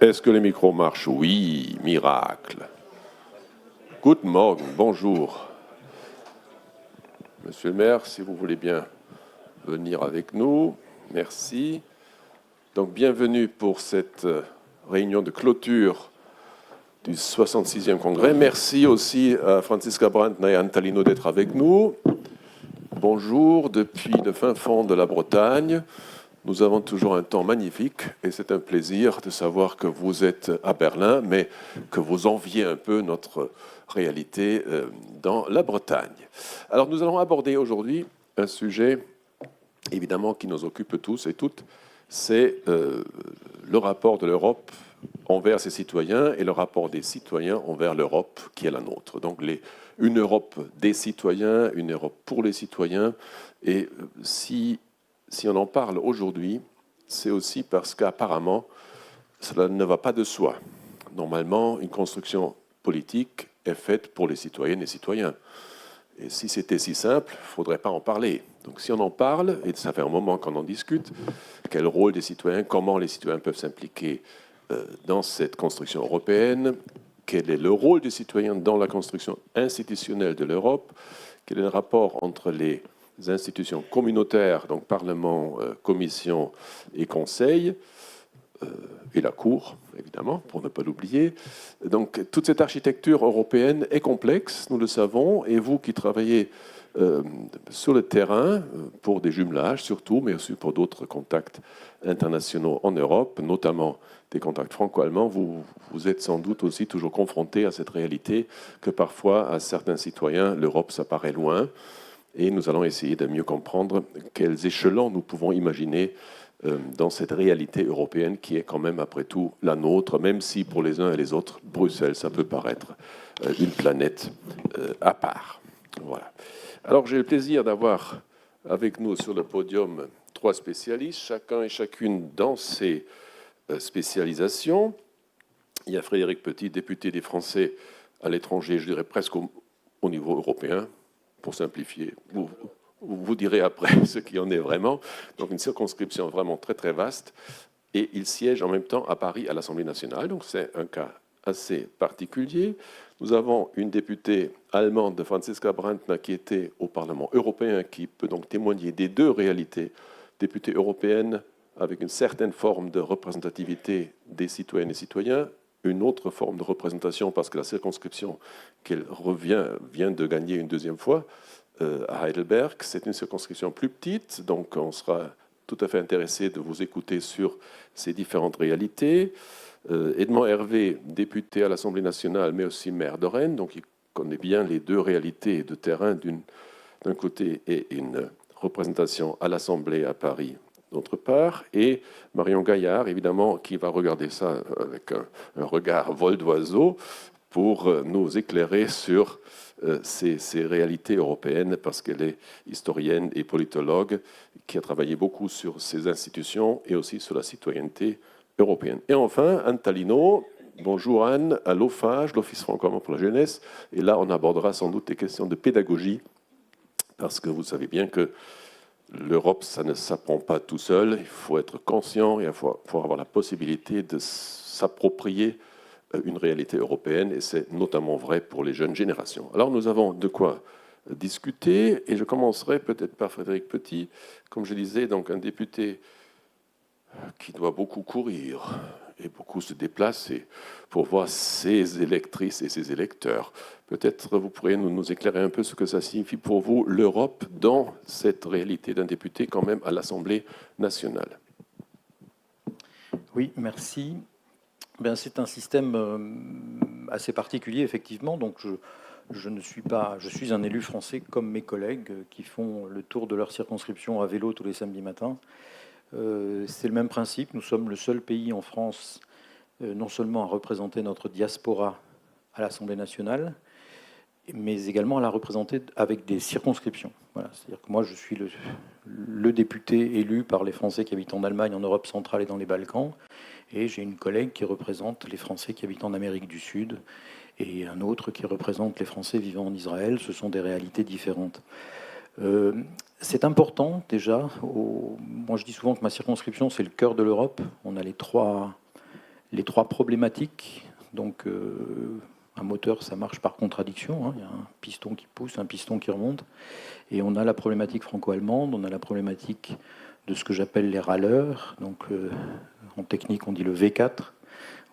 Est-ce que les micros marchent? Oui, miracle. Guten Morgen, bonjour. Monsieur le maire, si vous voulez bien venir avec nous, merci. Donc, bienvenue pour cette réunion de clôture du 66e congrès. Merci aussi à Franziska Brandner et à Antalino d'être avec nous. Bonjour, depuis le fin fond de la Bretagne. Nous avons toujours un temps magnifique et c'est un plaisir de savoir que vous êtes à Berlin, mais que vous enviez un peu notre réalité dans la Bretagne. Alors nous allons aborder aujourd'hui un sujet évidemment qui nous occupe tous et toutes, c'est le rapport de l'Europe envers ses citoyens et le rapport des citoyens envers l'Europe qui est la nôtre. Donc une Europe des citoyens, une Europe pour les citoyens. Et si on en parle aujourd'hui, c'est aussi parce qu'apparemment, cela ne va pas de soi. Normalement, une construction politique est faite pour les citoyennes et citoyens. Et si c'était si simple, il ne faudrait pas en parler. Donc si on en parle, et ça fait un moment qu'on en discute, quel rôle des citoyens, comment les citoyens peuvent s'impliquer dans cette construction européenne, quel est le rôle des citoyens dans la construction institutionnelle de l'Europe, quel est le rapport entre les institutions communautaires, donc Parlement, Commission et Conseil, et la Cour, évidemment, pour ne pas l'oublier. Donc toute cette architecture européenne est complexe, nous le savons, et vous qui travaillez sur le terrain, pour des jumelages surtout, mais aussi pour d'autres contacts internationaux en Europe, notamment des contacts franco-allemands, vous êtes sans doute aussi toujours confrontés à cette réalité que parfois, à certains citoyens, l'Europe, ça paraît loin. Et nous allons essayer de mieux comprendre quels échelons nous pouvons imaginer dans cette réalité européenne qui est quand même, après tout, la nôtre, même si pour les uns et les autres, Bruxelles, ça peut paraître une planète à part. Voilà. Alors, j'ai le plaisir d'avoir avec nous sur le podium 3 spécialistes, chacun et chacune dans ses spécialisations. Il y a Frédéric Petit, député des Français à l'étranger, je dirais presque au niveau européen, pour simplifier. Vous direz après ce qui en est vraiment. Donc une circonscription vraiment très très vaste. Et il siège en même temps à Paris à l'Assemblée nationale. Donc c'est un cas assez particulier. Nous avons une députée allemande, Franziska Brandner, qui était au Parlement européen, qui peut donc témoigner des deux réalités. Députée européenne avec une certaine forme de représentativité des citoyennes et citoyens, une autre forme de représentation parce que la circonscription qu'elle vient de gagner une deuxième fois à Heidelberg, c'est une circonscription plus petite, donc on sera tout à fait intéressé de vous écouter sur ces différentes réalités. Edmond Hervé, député à l'Assemblée nationale, mais aussi maire de Rennes, donc il connaît bien les deux réalités de terrain d'un côté et une représentation à l'Assemblée à Paris d'autre part, et Marion Gaillard, évidemment, qui va regarder ça avec un regard vol d'oiseau pour nous éclairer sur ces réalités européennes, parce qu'elle est historienne et politologue qui a travaillé beaucoup sur ces institutions et aussi sur la citoyenneté européenne. Et enfin, Anne Talino. Bonjour Anne, à l'OFAGE, l'Office franco-allemand pour la jeunesse. Et là, on abordera sans doute des questions de pédagogie, parce que vous savez bien que l'Europe, ça ne s'apprend pas tout seul. Il faut être conscient et il faut avoir la possibilité de s'approprier une réalité européenne, et c'est notamment vrai pour les jeunes générations. Alors nous avons de quoi discuter, et je commencerai peut-être par Frédéric Petit, comme je disais, donc un député qui doit beaucoup courir et beaucoup se déplacer pour voir ses électrices et ses électeurs. Peut-être vous pourriez nous éclairer un peu ce que ça signifie pour vous, l'Europe, dans cette réalité d'un député quand même à l'Assemblée nationale. Oui, merci. C'est un système assez particulier, effectivement. Donc je suis un élu français comme mes collègues qui font le tour de leur circonscription à vélo tous les samedis matins. C'est le même principe. Nous sommes le seul pays en France, non seulement à représenter notre diaspora à l'Assemblée nationale, mais également à la représenter avec des circonscriptions. Voilà. C'est-à-dire que moi, je suis le député élu par les Français qui habitent en Allemagne, en Europe centrale et dans les Balkans. Et j'ai une collègue qui représente les Français qui habitent en Amérique du Sud et un autre qui représente les Français vivant en Israël. Ce sont des réalités différentes. C'est important déjà. Moi, je dis souvent que ma circonscription, c'est le cœur de l'Europe. On a les trois les trois problématiques. Donc, un moteur, ça marche par contradiction. Hein. Il y a un piston qui pousse, un piston qui remonte. Et on a la problématique franco-allemande, on a la problématique de ce que j'appelle les râleurs. Donc, en technique, on dit le V4.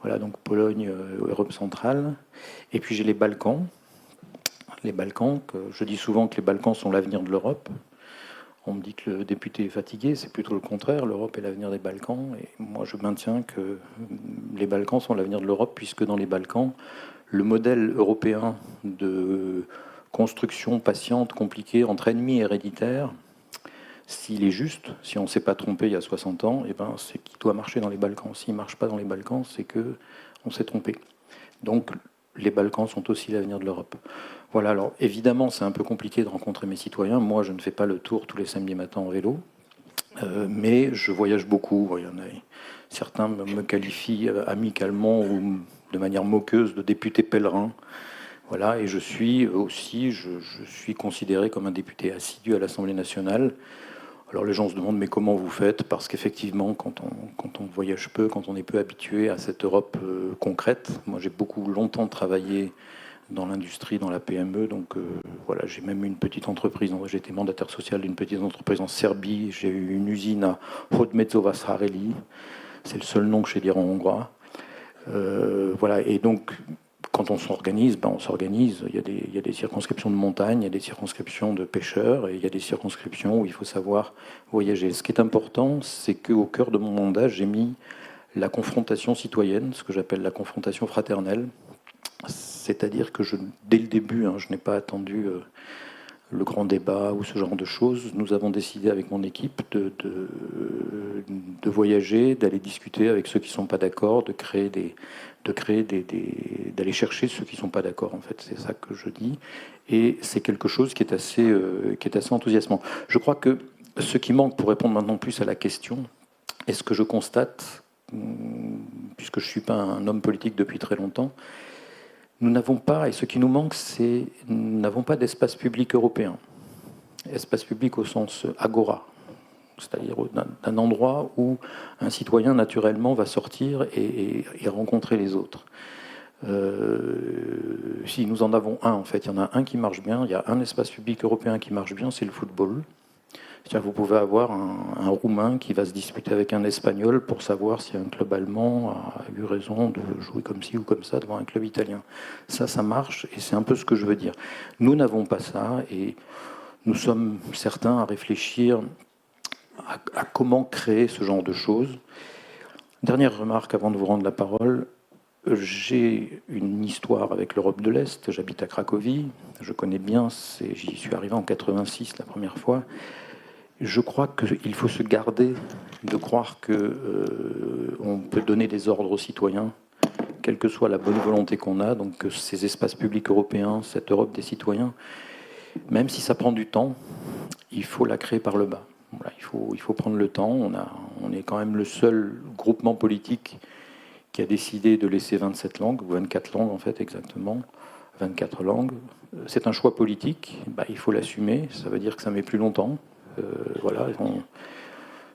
Voilà, donc Pologne, Europe centrale. Et puis j'ai les Balkans. Les Balkans, je dis souvent que les Balkans sont l'avenir de l'Europe. On me dit que le député est fatigué, c'est plutôt le contraire. L'Europe est l'avenir des Balkans. Et moi, je maintiens que les Balkans sont l'avenir de l'Europe, puisque dans les Balkans, le modèle européen de construction patiente, compliquée, entre ennemis héréditaires, s'il est juste, si on ne s'est pas trompé il y a 60 ans, eh ben, c'est qu'il doit marcher dans les Balkans. S'il ne marche pas dans les Balkans, c'est qu'on s'est trompé. Donc, les Balkans sont aussi l'avenir de l'Europe. Voilà, alors évidemment, c'est un peu compliqué de rencontrer mes citoyens. Moi, je ne fais pas le tour tous les samedis matins en vélo, mais je voyage beaucoup. Il y en a, certains me qualifient amicalement ou de manière moqueuse de député pèlerin. Voilà, et je suis aussi, je suis considéré comme un député assidu à l'Assemblée nationale. Alors les gens se demandent mais comment vous faites? Parce qu'effectivement, quand on voyage peu, quand on est peu habitué à cette Europe concrète, moi j'ai beaucoup longtemps travaillé dans l'industrie, dans la PME, donc voilà, j'ai même une petite entreprise, j'ai été mandataire social d'une petite entreprise en Serbie, j'ai eu une usine à Hódmezővásárhely, c'est le seul nom que je sais dire en hongrois. Voilà, et donc quand on s'organise, ben on s'organise. Il y a des circonscriptions de montagne, il y a des circonscriptions de pêcheurs, et il y a des circonscriptions où il faut savoir voyager. Ce qui est important, c'est qu'au cœur de mon mandat, j'ai mis la confrontation citoyenne, ce que j'appelle la confrontation fraternelle. C'est-à-dire que dès le début, je n'ai pas attendu le grand débat ou ce genre de choses. Nous avons décidé avec mon équipe de voyager, d'aller discuter avec ceux qui ne sont pas d'accord, d'aller chercher ceux qui ne sont pas d'accord. En fait, c'est ça que je dis. Et c'est quelque chose qui est assez enthousiasmant. Je crois que ce qui manque, pour répondre maintenant plus à la question, est ce que je constate, puisque je ne suis pas un homme politique depuis très longtemps, nous n'avons pas, et ce qui nous manque, c'est nous n'avons pas d'espace public européen. Espace public au sens agora, c'est-à-dire d'un endroit où un citoyen naturellement va sortir et rencontrer les autres. Si nous en avons un, en fait, il y en a un qui marche bien, il y a un espace public européen qui marche bien, c'est le football. C'est-à-dire vous pouvez avoir un Roumain qui va se disputer avec un Espagnol pour savoir si un club allemand a eu raison de jouer comme ci ou comme ça devant un club italien. Ça marche, et c'est un peu ce que je veux dire. Nous n'avons pas ça, et nous sommes certains à réfléchir à comment créer ce genre de choses. Dernière remarque avant de vous rendre la parole. J'ai une histoire avec l'Europe de l'Est. J'habite à Cracovie. Je connais bien, j'y suis arrivé en 86 la première fois. Je crois qu'il faut se garder de croire qu'on peut donner des ordres aux citoyens, quelle que soit la bonne volonté qu'on a. Donc que ces espaces publics européens, cette Europe des citoyens, même si ça prend du temps, il faut la créer par le bas. Voilà, il faut prendre le temps. On est quand même le seul groupement politique qui a décidé de laisser 27 langues, ou 24 langues en fait exactement, 24 langues. C'est un choix politique, il faut l'assumer, ça veut dire que ça met plus longtemps. Voilà,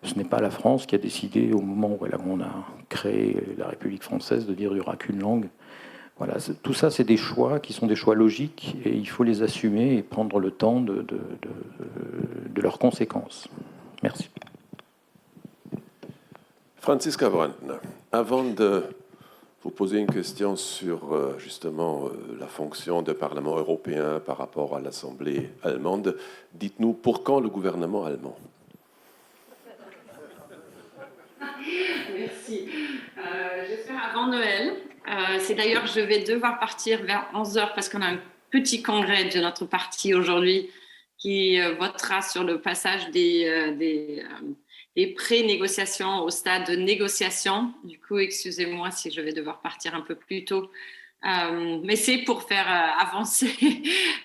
ce n'est pas la France qui a décidé au moment où on a créé la République française de dire qu'il n'y aura qu'une langue. Voilà, tout ça, c'est des choix qui sont des choix logiques, et il faut les assumer et prendre le temps de leurs conséquences. Merci. Franziska Brandner, avant de vous poser une question sur justement la fonction du Parlement européen par rapport à l'Assemblée allemande, dites-nous pour quand le gouvernement allemand? Merci. J'espère avant Noël. C'est d'ailleurs, je vais devoir partir vers 11h parce qu'on a un petit congrès de notre parti aujourd'hui qui votera sur le passage des pré-négociations au stade de négociation. Du coup, excusez-moi si je vais devoir partir un peu plus tôt. Mais c'est pour faire avancer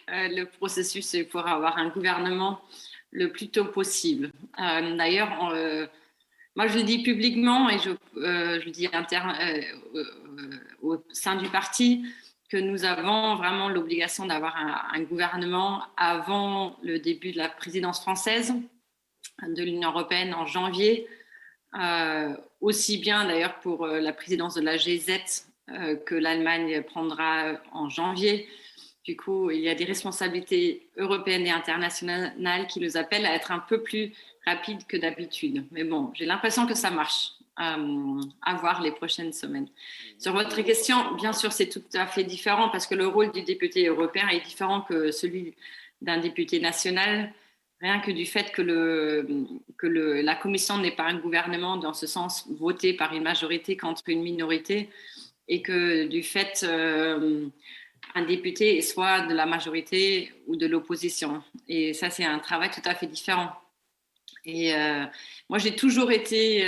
le processus et pour avoir un gouvernement le plus tôt possible. D'ailleurs, moi, je le dis publiquement et je le dis au sein du parti que nous avons vraiment l'obligation d'avoir un gouvernement avant le début de la présidence française de l'Union européenne en janvier. aussi bien d'ailleurs pour la présidence de la G7 que l'Allemagne prendra en janvier. Du coup, il y a des responsabilités européennes et internationales qui nous appellent à être un peu plus rapides que d'habitude. Mais bon, j'ai l'impression que ça marche. À voir les prochaines semaines. Sur votre question, bien sûr, c'est tout à fait différent parce que le rôle du député européen est différent que celui d'un député national, rien que du fait que la Commission n'est pas un gouvernement, dans ce sens, voté par une majorité contre une minorité, et que du fait un député est soit de la majorité ou de l'opposition. Et ça, c'est un travail tout à fait différent. Et moi, j'ai toujours été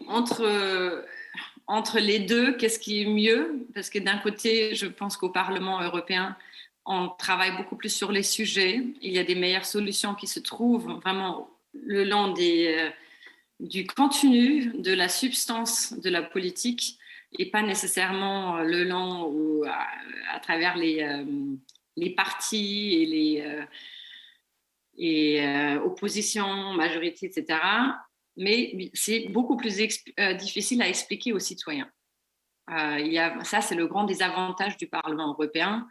entre les deux, qu'est-ce qui est mieux? Parce que d'un côté, je pense qu'au Parlement européen, on travaille beaucoup plus sur les sujets. Il y a des meilleures solutions qui se trouvent vraiment le long du contenu, de la substance de la politique et pas nécessairement le long ou à travers les partis et les oppositions, majorité, etc. Mais c'est beaucoup plus difficile à expliquer aux citoyens. Ça, c'est le grand désavantage du Parlement européen,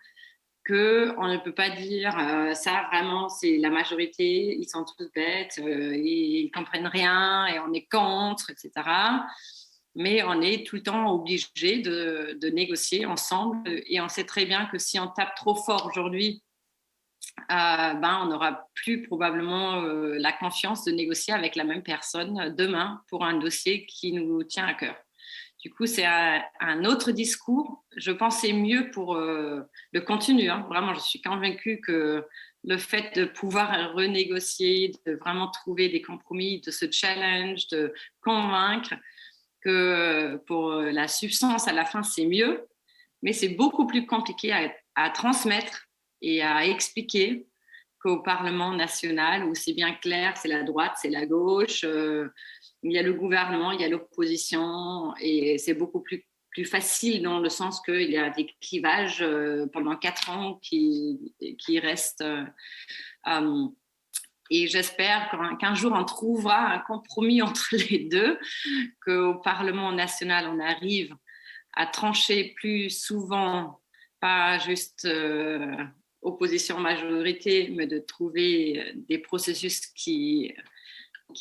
qu'on ne peut pas dire ça, vraiment, c'est la majorité, ils sont tous bêtes, ils ne comprennent rien et on est contre, etc. Mais on est tout le temps obligé de négocier ensemble et on sait très bien que si on tape trop fort aujourd'hui, on n'aura plus probablement la confiance de négocier avec la même personne demain pour un dossier qui nous tient à cœur. Du coup, c'est un autre discours. Je pense que c'est mieux pour le contenu. Hein. Vraiment, je suis convaincue que le fait de pouvoir renégocier, de vraiment trouver des compromis, de se challenge, de convaincre, que pour la substance, à la fin, c'est mieux. Mais c'est beaucoup plus compliqué à transmettre et à expliquer qu'au Parlement national, où c'est bien clair, c'est la droite, c'est la gauche, il y a le gouvernement, il y a l'opposition, et c'est beaucoup plus facile dans le sens qu'il y a des clivages pendant 4 ans qui restent. Et j'espère qu'un jour, on trouvera un compromis entre les deux, qu'au Parlement national, on arrive à trancher plus souvent, pas juste opposition-majorité, mais de trouver des processus qui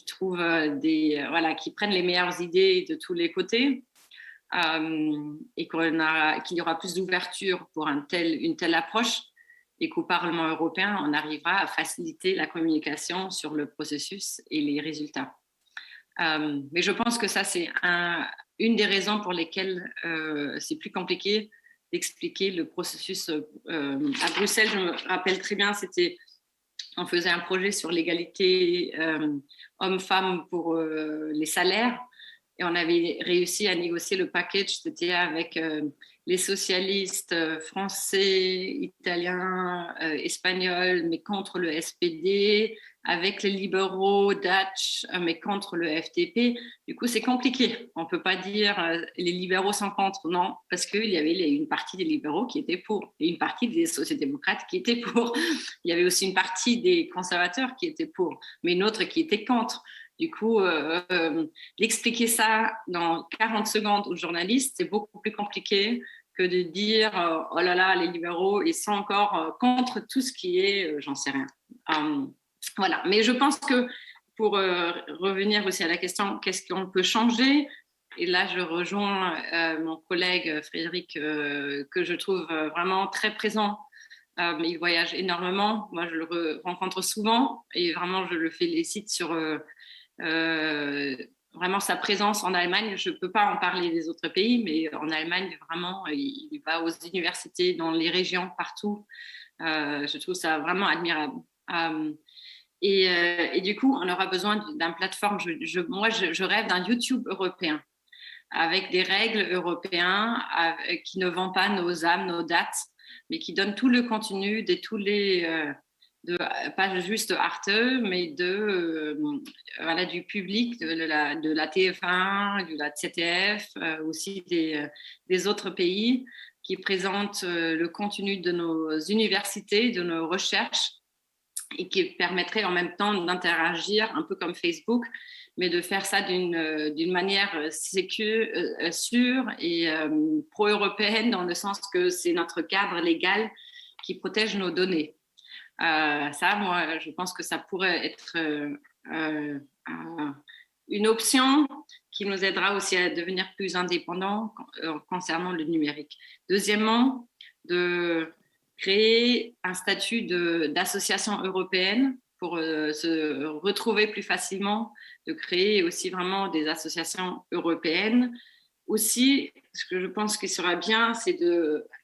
trouvent qui prennent les meilleures idées de tous les côtés et qu'il y aura plus d'ouverture pour une telle approche et qu'au Parlement européen, on arrivera à faciliter la communication sur le processus et les résultats. Mais je pense que ça, c'est une des raisons pour lesquelles c'est plus compliqué d'expliquer le processus à Bruxelles. Je me rappelle très bien, on faisait un projet sur l'égalité hommes-femmes pour les salaires et on avait réussi à négocier le package, c'était avec les socialistes français, italiens, espagnols, mais contre le SPD, avec les libéraux Dutch, mais contre le FDP. Du coup, c'est compliqué. On ne peut pas dire les libéraux sont contre, non, parce qu'il y avait une partie des libéraux qui étaient pour, et une partie des sociodémocrates qui étaient pour. Il y avait aussi une partie des conservateurs qui étaient pour, mais une autre qui était contre. Du coup, d'expliquer ça dans 40 secondes aux journalistes, c'est beaucoup plus compliqué que de dire oh là là, les libéraux, ils sont encore contre tout ce qui est, j'en sais rien. Voilà. Mais je pense que pour revenir aussi à la question, qu'est-ce qu'on peut changer? Et là, je rejoins mon collègue Frédéric, que je trouve vraiment très présent. Il voyage énormément. Moi, je le rencontre souvent et vraiment, je le félicite sur vraiment sa présence en Allemagne. Je ne peux pas en parler des autres pays, mais en Allemagne, vraiment, il va aux universités, dans les régions, partout. Je trouve ça vraiment admirable. Et du coup, on aura besoin d'une plateforme. Moi, je rêve d'un YouTube européen avec des règles européennes qui ne vendent pas nos âmes, nos dates, mais qui donnent tout le contenu de tous les... pas juste Arte, mais du public, de la TF1, de la ZDF, aussi des autres pays qui présentent le contenu de nos universités, de nos recherches, et qui permettrait en même temps d'interagir un peu comme Facebook, mais de faire ça d'une manière sûre et pro-européenne, dans le sens que c'est notre cadre légal qui protège nos données. Ça, moi, je pense que ça pourrait être une option qui nous aidera aussi à devenir plus indépendants concernant le numérique. Deuxièmement, de créer un statut d'association européenne pour se retrouver plus facilement, de créer aussi vraiment des associations européennes. Aussi, ce que je pense qu'il sera bien, c'est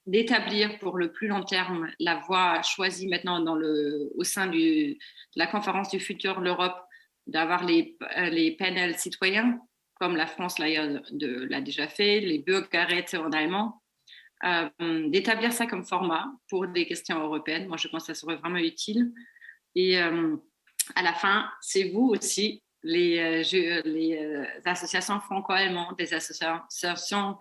d'établir pour le plus long terme la voie choisie maintenant au sein de la conférence du futur l'Europe, d'avoir les panels citoyens, comme la France l'a déjà fait, les Bürgerräte en allemand, d'établir ça comme format pour des questions européennes. Moi, je pense que ça serait vraiment utile. Et à la fin, c'est vous aussi, les associations franco-allemandes, des associations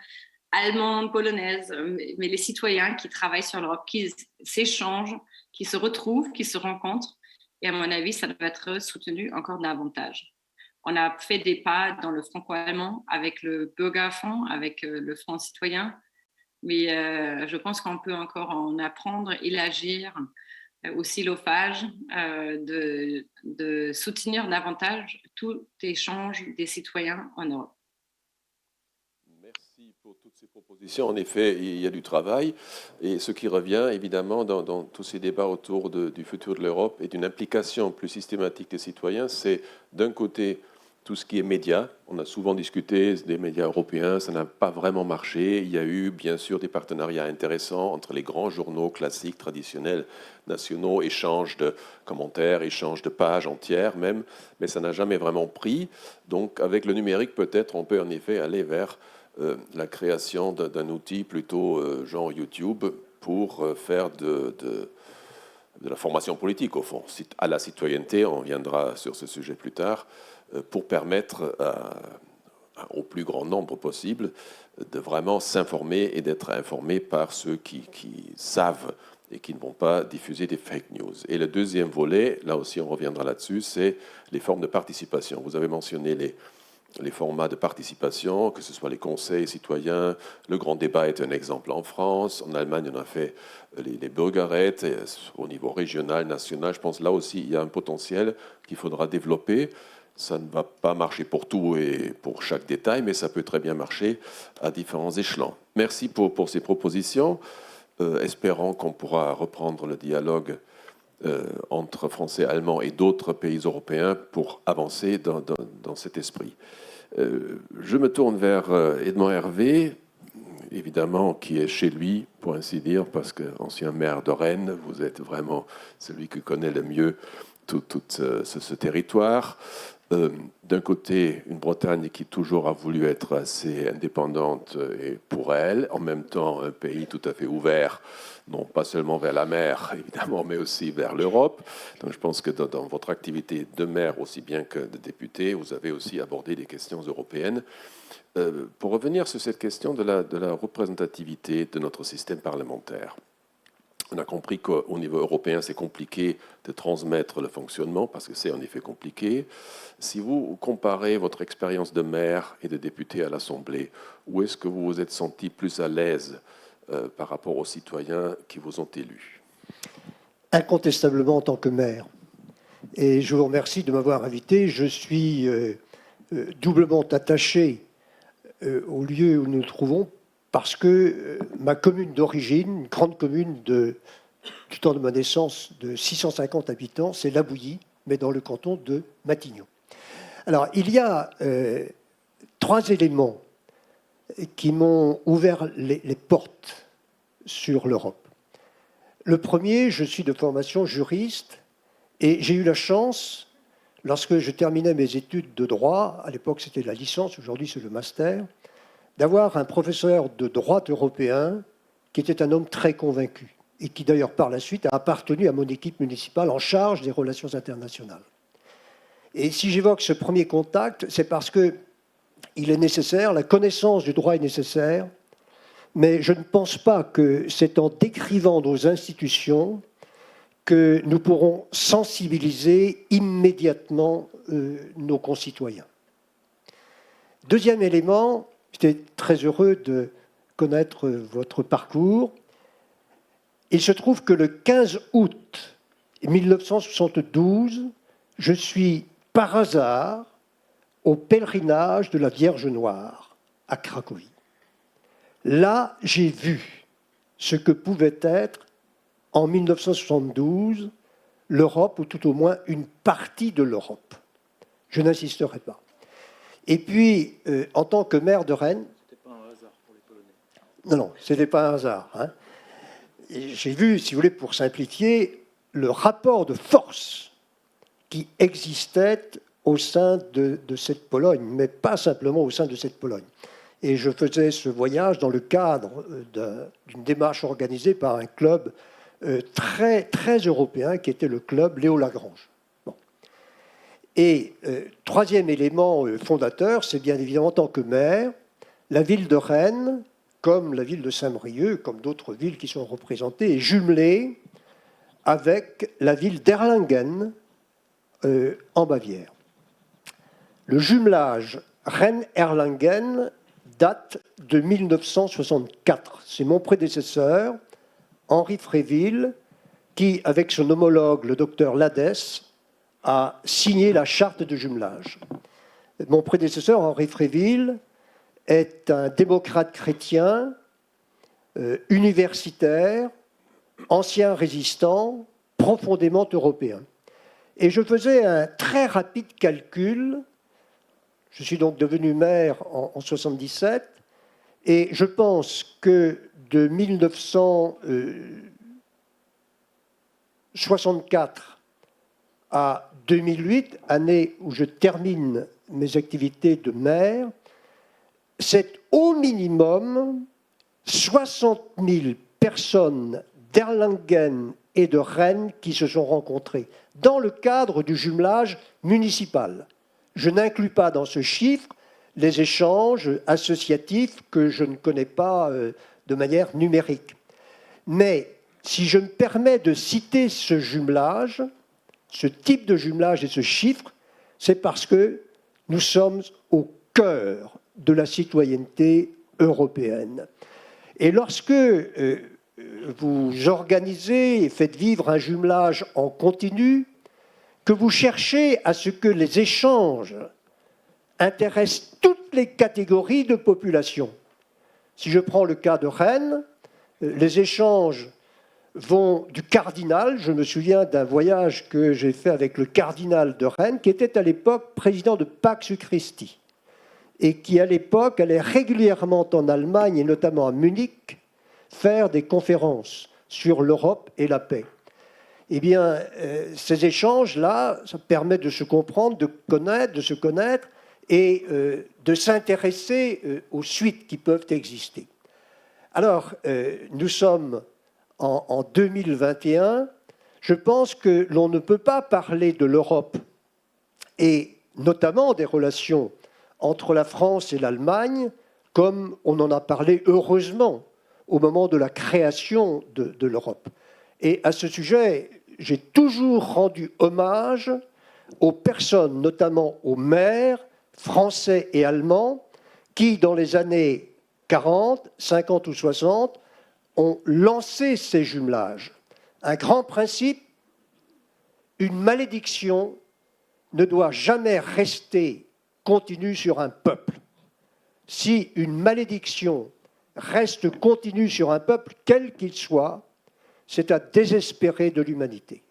allemandes, polonaises, mais les citoyens qui travaillent sur l'Europe, qui s'échangent, qui se retrouvent, qui se rencontrent. Et à mon avis, ça doit être soutenu encore davantage. On a fait des pas dans le franco-allemand avec le Bürgerfonds, avec le Fonds citoyen, mais je pense qu'on peut encore en apprendre, élargir aussi l'OFAGE, de soutenir davantage tout échange des citoyens en Europe. Merci pour toutes ces propositions. En effet, il y a du travail. Et ce qui revient, évidemment, dans tous ces débats autour du futur de l'Europe et d'une implication plus systématique des citoyens, c'est d'un côté tout ce qui est médias. On a souvent discuté des médias européens, ça n'a pas vraiment marché. Il y a eu, bien sûr, des partenariats intéressants entre les grands journaux classiques, traditionnels, nationaux, échanges de commentaires, échanges de pages entières même, mais ça n'a jamais vraiment pris. Donc, avec le numérique, peut-être, on peut en effet aller vers la création d'un outil plutôt genre YouTube pour faire de la formation politique, au fond, à la citoyenneté. On viendra sur ce sujet plus tard, pour permettre au plus grand nombre possible de vraiment s'informer et d'être informés par ceux qui savent et qui ne vont pas diffuser des fake news. Et le deuxième volet, là aussi on reviendra là-dessus, c'est les formes de participation. Vous avez mentionné les formats de participation, que ce soit les conseils citoyens. Le grand débat est un exemple en France. En Allemagne, on a fait les Bürgerräte au niveau régional, national. Je pense là aussi, il y a un potentiel qu'il faudra développer. Ça ne va pas marcher pour tout et pour chaque détail, mais ça peut très bien marcher à différents échelons. Merci pour ces propositions. Espérons qu'on pourra reprendre le dialogue entre Français, Allemands et d'autres pays européens pour avancer dans cet esprit. Je me tourne vers Edmond Hervé, évidemment, qui est chez lui, pour ainsi dire, parce qu'ancien maire de Rennes, vous êtes vraiment celui qui connaît le mieux tout ce territoire. D'un côté, une Bretagne qui toujours a voulu être assez indépendante et pour elle, en même temps un pays tout à fait ouvert, non pas seulement vers la mer, évidemment, mais aussi vers l'Europe. Donc je pense que dans votre activité de maire, aussi bien que de député, vous avez aussi abordé des questions européennes. Pour revenir sur cette question de la représentativité de notre système parlementaire, on a compris qu'au niveau européen, c'est compliqué de transmettre le fonctionnement, parce que c'est en effet compliqué. Si vous comparez votre expérience de maire et de député à l'Assemblée, où est-ce que vous vous êtes senti plus à l'aise par rapport aux citoyens qui vous ont élus? Incontestablement en tant que maire. Et je vous remercie de m'avoir invité. Je suis doublement attaché au lieu où nous nous trouvons, parce que ma commune d'origine, une grande commune du temps de ma naissance de 650 habitants, c'est La Bouillie, mais dans le canton de Matignon. Alors, il y a 3 éléments qui m'ont ouvert les portes sur l'Europe. Le premier, je suis de formation juriste, et j'ai eu la chance, lorsque je terminais mes études de droit, à l'époque c'était la licence, aujourd'hui c'est le master, d'avoir un professeur de droit européen qui était un homme très convaincu et qui d'ailleurs par la suite a appartenu à mon équipe municipale en charge des relations internationales. Et si j'évoque ce premier contact, c'est parce qu'il est nécessaire, la connaissance du droit est nécessaire, mais je ne pense pas que c'est en décrivant nos institutions que nous pourrons sensibiliser immédiatement nos concitoyens. Deuxième élément, j'étais très heureux de connaître votre parcours. Il se trouve que le 15 août 1972, je suis par hasard au pèlerinage de la Vierge Noire à Cracovie. Là, j'ai vu ce que pouvait être en 1972 l'Europe, ou tout au moins une partie de l'Europe. Je n'insisterai pas. Et puis, en tant que maire de Rennes... C'était pas un hasard pour les Polonais. Non, ce n'était pas un hasard. Hein. J'ai vu, si vous voulez, pour simplifier, le rapport de force qui existait au sein de cette Pologne, mais pas simplement au sein de cette Pologne. Et je faisais ce voyage dans le cadre d'une démarche organisée par un club très, très européen, qui était le club Léo Lagrange. Bon. Et troisième élément fondateur, c'est bien évidemment en tant que maire, la ville de Rennes, comme la ville de Saint-Brieuc, comme d'autres villes qui sont représentées, est jumelée avec la ville d'Erlangen en Bavière. Le jumelage Rennes-Erlangen date de 1964. C'est mon prédécesseur, Henri Fréville, qui, avec son homologue, le docteur Ladès, a signé la charte de jumelage. Mon prédécesseur, Henri Fréville, est un démocrate chrétien, universitaire, ancien résistant, profondément européen. Et je faisais un très rapide calcul. Je suis donc devenu maire en 1977, et je pense que de 1964 à 2008, année où je termine mes activités de maire, c'est au minimum 60 000 personnes d'Erlangen et de Rennes qui se sont rencontrées dans le cadre du jumelage municipal. Je n'inclus pas dans ce chiffre les échanges associatifs que je ne connais pas de manière numérique. Mais si je me permets de citer ce jumelage, ce type de jumelage et ce chiffre, c'est parce que nous sommes au cœur de la citoyenneté européenne. Et lorsque vous organisez et faites vivre un jumelage en continu, que vous cherchez à ce que les échanges intéressent toutes les catégories de population. Si je prends le cas de Rennes, les échanges vont du cardinal. Je me souviens d'un voyage que j'ai fait avec le cardinal de Rennes, qui était à l'époque président de Pax Christi, et qui, à l'époque, allait régulièrement en Allemagne, et notamment à Munich, faire des conférences sur l'Europe et la paix. Eh bien, ces échanges-là, ça permet de se comprendre, de se connaître et de s'intéresser aux suites qui peuvent exister. Alors, nous sommes en 2021. Je pense que l'on ne peut pas parler de l'Europe et notamment des relations entre la France et l'Allemagne comme on en a parlé heureusement au moment de la création de l'Europe. Et à ce sujet, j'ai toujours rendu hommage aux personnes, notamment aux maires français et allemands, qui, dans les années 40, 50 ou 60, ont lancé ces jumelages. Un grand principe, une malédiction ne doit jamais rester continue sur un peuple. Si une malédiction reste continue sur un peuple, quel qu'il soit, c'est à désespérer de l'humanité.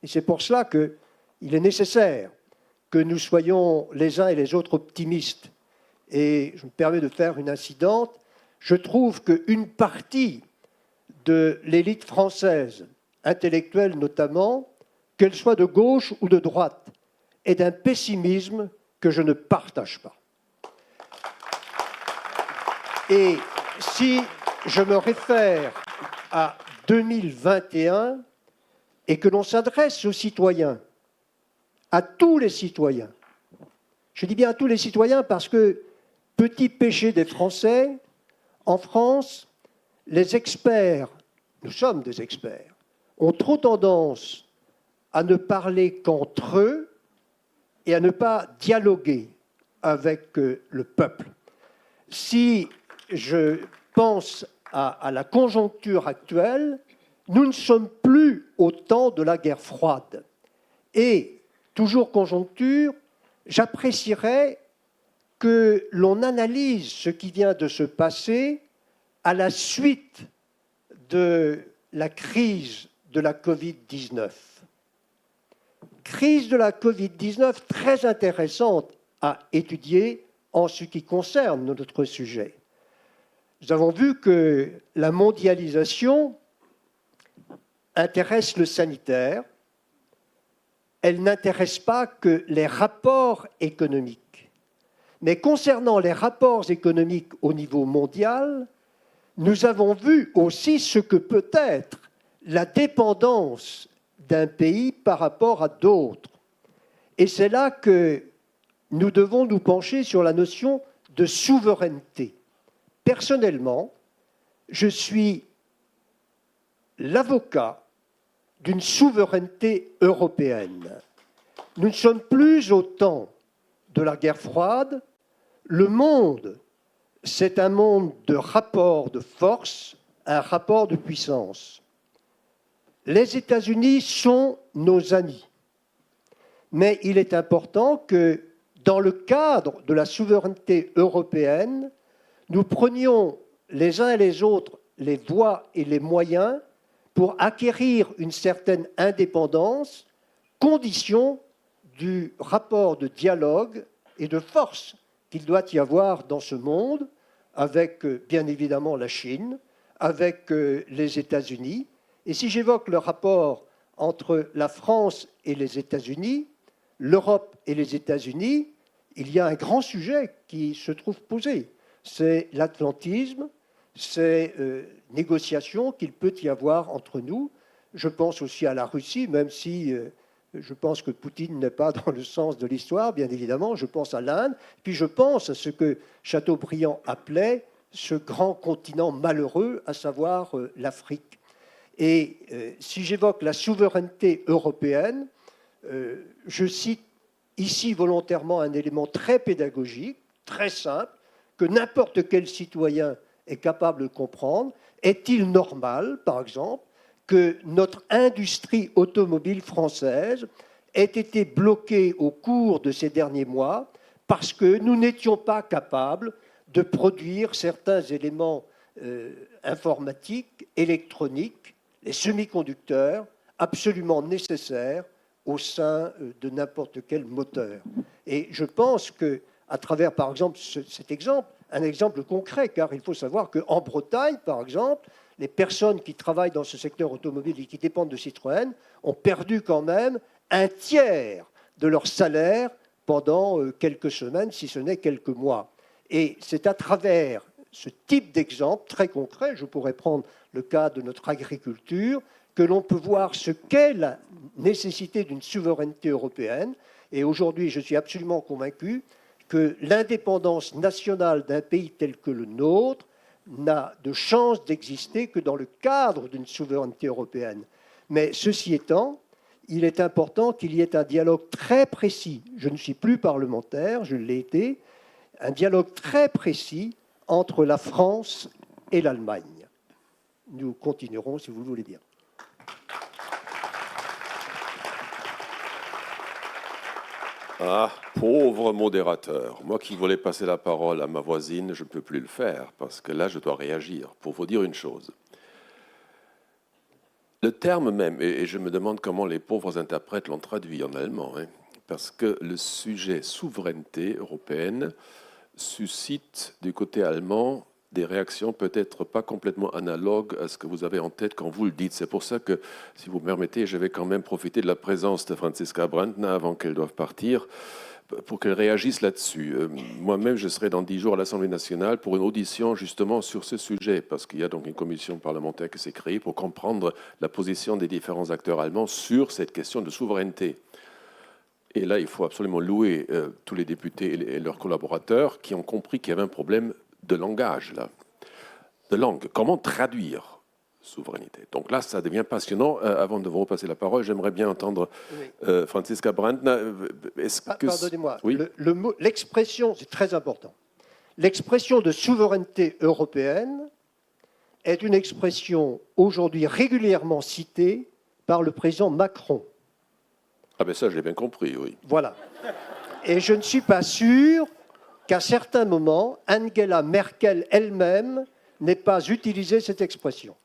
Et c'est pour cela qu'il est nécessaire que nous soyons les uns et les autres optimistes. Et je me permets de faire une incidente. Je trouve qu'une partie de l'élite française, intellectuelle notamment, qu'elle soit de gauche ou de droite, est d'un pessimisme que je ne partage pas. Et si je me réfère à 2021 et que l'on s'adresse aux citoyens, à tous les citoyens, je dis bien à tous les citoyens parce que, petit péché des Français, en France, les experts, nous sommes des experts, ont trop tendance à ne parler qu'entre eux et à ne pas dialoguer avec le peuple. Si je pense à la conjoncture actuelle, nous ne sommes plus au temps de la guerre froide. Et, toujours conjoncture, j'apprécierais que l'on analyse ce qui vient de se passer à la suite de la crise de la Covid-19. Crise de la Covid-19 très intéressante à étudier en ce qui concerne notre sujet. Nous avons vu que la mondialisation intéresse le sanitaire, elle n'intéresse pas que les rapports économiques. Mais concernant les rapports économiques au niveau mondial, nous avons vu aussi ce que peut être la dépendance d'un pays par rapport à d'autres. Et c'est là que nous devons nous pencher sur la notion de souveraineté. Personnellement, je suis l'avocat d'une souveraineté européenne. Nous ne sommes plus au temps de la guerre froide. Le monde, c'est un monde de rapport de force, un rapport de puissance. Les États-Unis sont nos amis. Mais il est important que, dans le cadre de la souveraineté européenne, nous prenions les uns et les autres les voies et les moyens pour acquérir une certaine indépendance, condition du rapport de dialogue et de force qu'il doit y avoir dans ce monde, avec bien évidemment la Chine, avec les États-Unis. Et si j'évoque le rapport entre la France et les États-Unis, l'Europe et les États-Unis, il y a un grand sujet qui se trouve posé. C'est l'atlantisme, c'est négociations qu'il peut y avoir entre nous. Je pense aussi à la Russie, même si je pense que Poutine n'est pas dans le sens de l'histoire, bien évidemment. Je pense à l'Inde, puis je pense à ce que Chateaubriand appelait ce grand continent malheureux, à savoir l'Afrique. Et si j'évoque la souveraineté européenne, je cite ici volontairement un élément très pédagogique, très simple, que n'importe quel citoyen est capable de comprendre. Est-il normal, par exemple, que notre industrie automobile française ait été bloquée au cours de ces derniers mois parce que nous n'étions pas capables de produire certains éléments informatiques, électroniques, les semi-conducteurs, absolument nécessaires au sein de n'importe quel moteur. Et je pense qu'à travers, par exemple, cet exemple, un exemple concret, car il faut savoir qu'en Bretagne, par exemple, les personnes qui travaillent dans ce secteur automobile et qui dépendent de Citroën ont perdu quand même un tiers de leur salaire pendant quelques semaines, si ce n'est quelques mois. Et c'est à travers ce type d'exemple très concret, je pourrais prendre le cas de notre agriculture, que l'on peut voir ce qu'est la nécessité d'une souveraineté européenne. Et aujourd'hui, je suis absolument convaincu que l'indépendance nationale d'un pays tel que le nôtre n'a de chance d'exister que dans le cadre d'une souveraineté européenne. Mais ceci étant, il est important qu'il y ait un dialogue très précis. Je ne suis plus parlementaire, je l'ai été, un dialogue très précis entre la France et l'Allemagne. Nous continuerons, si vous le voulez bien. Ah, pauvre modérateur. Moi qui voulais passer la parole à ma voisine, je ne peux plus le faire, parce que là, je dois réagir pour vous dire une chose. Le terme même, et je me demande comment les pauvres interprètes l'ont traduit en allemand, parce que le sujet souveraineté européenne suscite du côté allemand des réactions peut-être pas complètement analogues à ce que vous avez en tête quand vous le dites. C'est pour ça que, si vous me permettez, je vais quand même profiter de la présence de Franziska Brandner avant qu'elle doive partir, pour qu'elle réagisse là-dessus. Moi-même, je serai dans 10 jours à l'Assemblée nationale pour une audition justement sur ce sujet, parce qu'il y a donc une commission parlementaire qui s'est créée pour comprendre la position des différents acteurs allemands sur cette question de souveraineté. Et là, il faut absolument louer tous les députés et leurs collaborateurs qui ont compris qu'il y avait un problème de langage, là, de langue. Comment traduire souveraineté. Donc là, ça devient passionnant. Avant de vous repasser la parole, j'aimerais bien entendre Franziska Brandner. Pardonnez-moi, oui. l'expression, c'est très important. L'expression de souveraineté européenne est une expression aujourd'hui régulièrement citée par le président Macron. Ah ben ça, je l'ai bien compris, oui. Voilà. Et je ne suis pas sûr qu'à certains moments, Angela Merkel elle-même n'ait pas utilisé cette expression.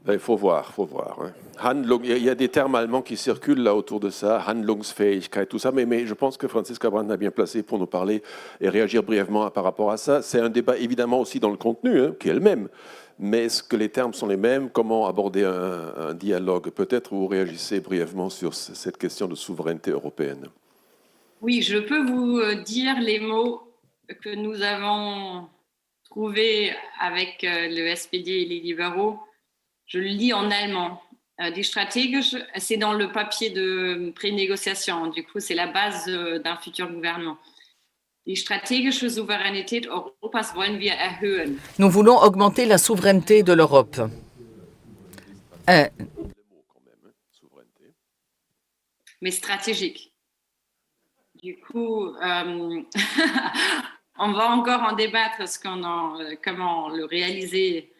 Il faut voir, hein. Handlung, il y a des termes allemands qui circulent là autour de ça, Handlungsfähigkeit, tout ça, mais je pense que Franziska Brandner a bien placé pour nous parler et réagir brièvement par rapport à ça. C'est un débat évidemment aussi dans le contenu, hein, qui est le même, mais est-ce que les termes sont les mêmes? Comment aborder un dialogue? Peut-être vous réagissez brièvement sur cette question de souveraineté européenne. Oui, je peux vous dire les mots que nous avons trouvés avec le SPD et les libéraux. Je le lis en allemand. Die strategische, c'est dans le papier de pré-négociation. Du coup, c'est la base d'un futur gouvernement. Die strategische Souveränität Europas wollen wir erhöhen. Nous voulons augmenter la souveraineté de l'Europe. Mais stratégique. Du coup, on va encore en débattre comment le réaliser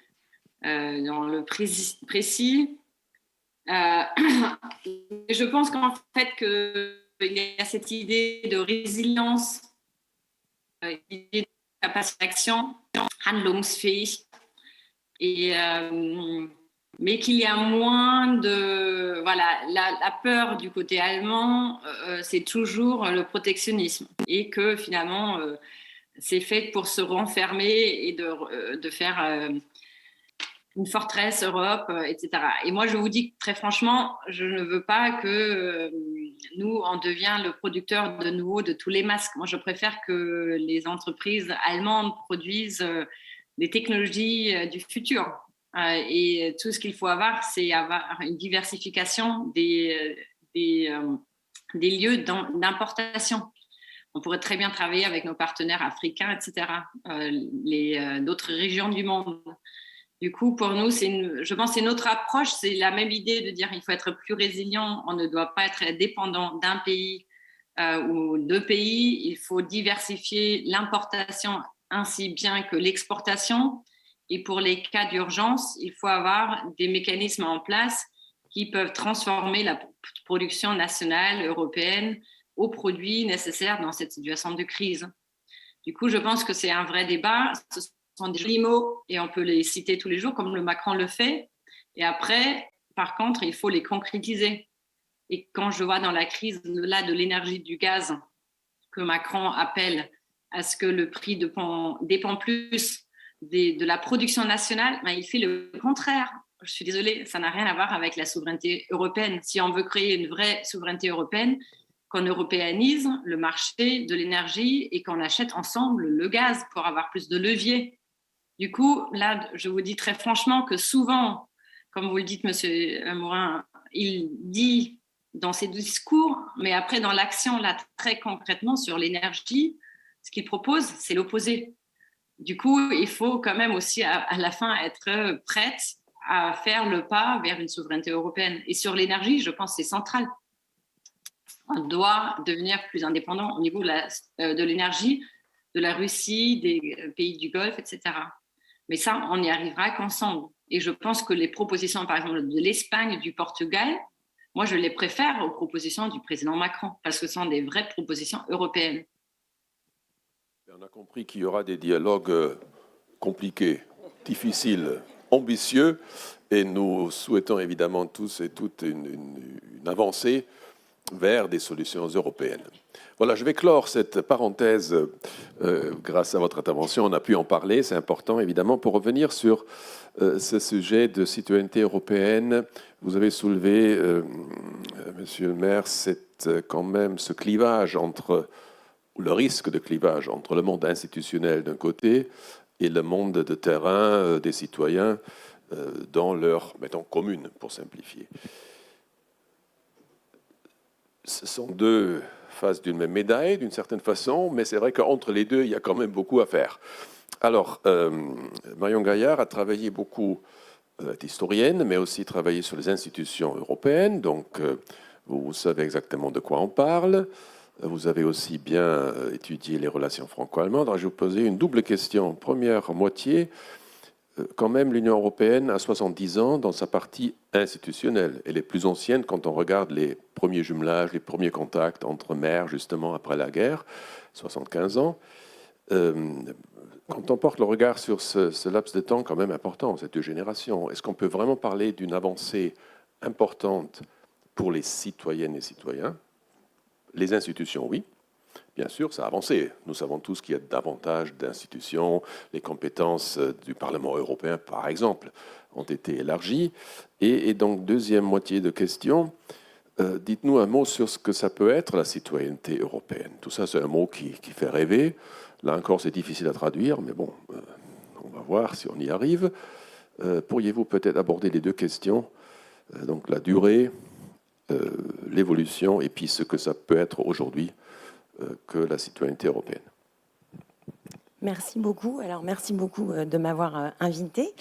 dans le précis. Je pense qu'en fait qu'il y a cette idée de résilience, idée de capacité d'action, handlungsfähig, mais qu'il y a moins de... Voilà, la peur du côté allemand, c'est toujours le protectionnisme et que finalement, c'est fait pour se renfermer et de faire... une forteresse Europe, etc. Et moi, je vous dis très franchement, je ne veux pas que nous, on devient le producteur de nouveau de tous les masques. Moi, je préfère que les entreprises allemandes produisent des technologies du futur. Et tout ce qu'il faut avoir, c'est avoir une diversification des lieux d'importation. On pourrait très bien travailler avec nos partenaires africains, etc., d'autres régions du monde. Du coup, pour nous, je pense que c'est notre approche, c'est la même idée de dire qu'il faut être plus résilient, on ne doit pas être dépendant d'un pays ou deux pays, il faut diversifier l'importation ainsi bien que l'exportation. Et pour les cas d'urgence, il faut avoir des mécanismes en place qui peuvent transformer la production nationale, européenne, aux produits nécessaires dans cette situation de crise. Du coup, je pense que c'est un vrai débat. Ce sont des jolis mots et on peut les citer tous les jours comme le Macron le fait. Et après, par contre, il faut les concrétiser. Et quand je vois dans la crise là, de l'énergie, du gaz, que Macron appelle à ce que le prix dépend plus de la production nationale, ben, il fait le contraire. Je suis désolée, ça n'a rien à voir avec la souveraineté européenne. Si on veut créer une vraie souveraineté européenne, qu'on européanise le marché de l'énergie et qu'on achète ensemble le gaz pour avoir plus de levier. Du coup, là, je vous dis très franchement que souvent, comme vous le dites, Monsieur Morin, il dit dans ses discours, mais après dans l'action, là, très concrètement sur l'énergie, ce qu'il propose, c'est l'opposé. Du coup, il faut quand même aussi à la fin être prête à faire le pas vers une souveraineté européenne. Et sur l'énergie, je pense que c'est central. On doit devenir plus indépendant au niveau de l'énergie, de la Russie, des pays du Golfe, etc. Mais ça, on n'y arrivera qu'ensemble. Et je pense que les propositions, par exemple, de l'Espagne, du Portugal, moi, je les préfère aux propositions du président Macron, parce que ce sont des vraies propositions européennes. On a compris qu'il y aura des dialogues compliqués, difficiles, ambitieux, et nous souhaitons évidemment tous et toutes une avancée vers des solutions européennes. Voilà, je vais clore cette parenthèse grâce à votre intervention. On a pu en parler, c'est important évidemment. Pour revenir sur ce sujet de citoyenneté européenne, vous avez soulevé, Monsieur le maire, quand même ce clivage le risque de clivage entre le monde institutionnel d'un côté et le monde de terrain des citoyens dans leur, mettons, commune, pour simplifier. Ce sont deux faces d'une même médaille, d'une certaine façon, mais c'est vrai qu'entre les deux, il y a quand même beaucoup à faire. Alors, Marion Gaillard a travaillé beaucoup êtes historienne, mais aussi travaillé sur les institutions européennes, donc vous savez exactement de quoi on parle. Vous avez aussi bien étudié les relations franco-allemandes. Alors, je vais vous poser une double question. Première moitié, quand même, l'Union européenne a 70 ans dans sa partie institutionnelle. Elle est plus ancienne quand on regarde les premiers jumelages, les premiers contacts entre mers, justement, après la guerre, 75 ans. Quand on porte le regard sur ce laps de temps quand même important, cette deux générations, est-ce qu'on peut vraiment parler d'une avancée importante pour les citoyennes et citoyens? Les institutions, oui. Bien sûr, ça a avancé. Nous savons tous qu'il y a davantage d'institutions. Les compétences du Parlement européen, par exemple, ont été élargies. Et donc, deuxième moitié de question, dites-nous un mot sur ce que ça peut être, la citoyenneté européenne. Tout ça, c'est un mot qui fait rêver. Là encore, c'est difficile à traduire, mais bon, on va voir si on y arrive. Pourriez-vous peut-être aborder les deux questions, donc la durée, l'évolution, et puis ce que ça peut être aujourd'hui que la citoyenneté européenne. Merci beaucoup. Alors, merci beaucoup de m'avoir invité.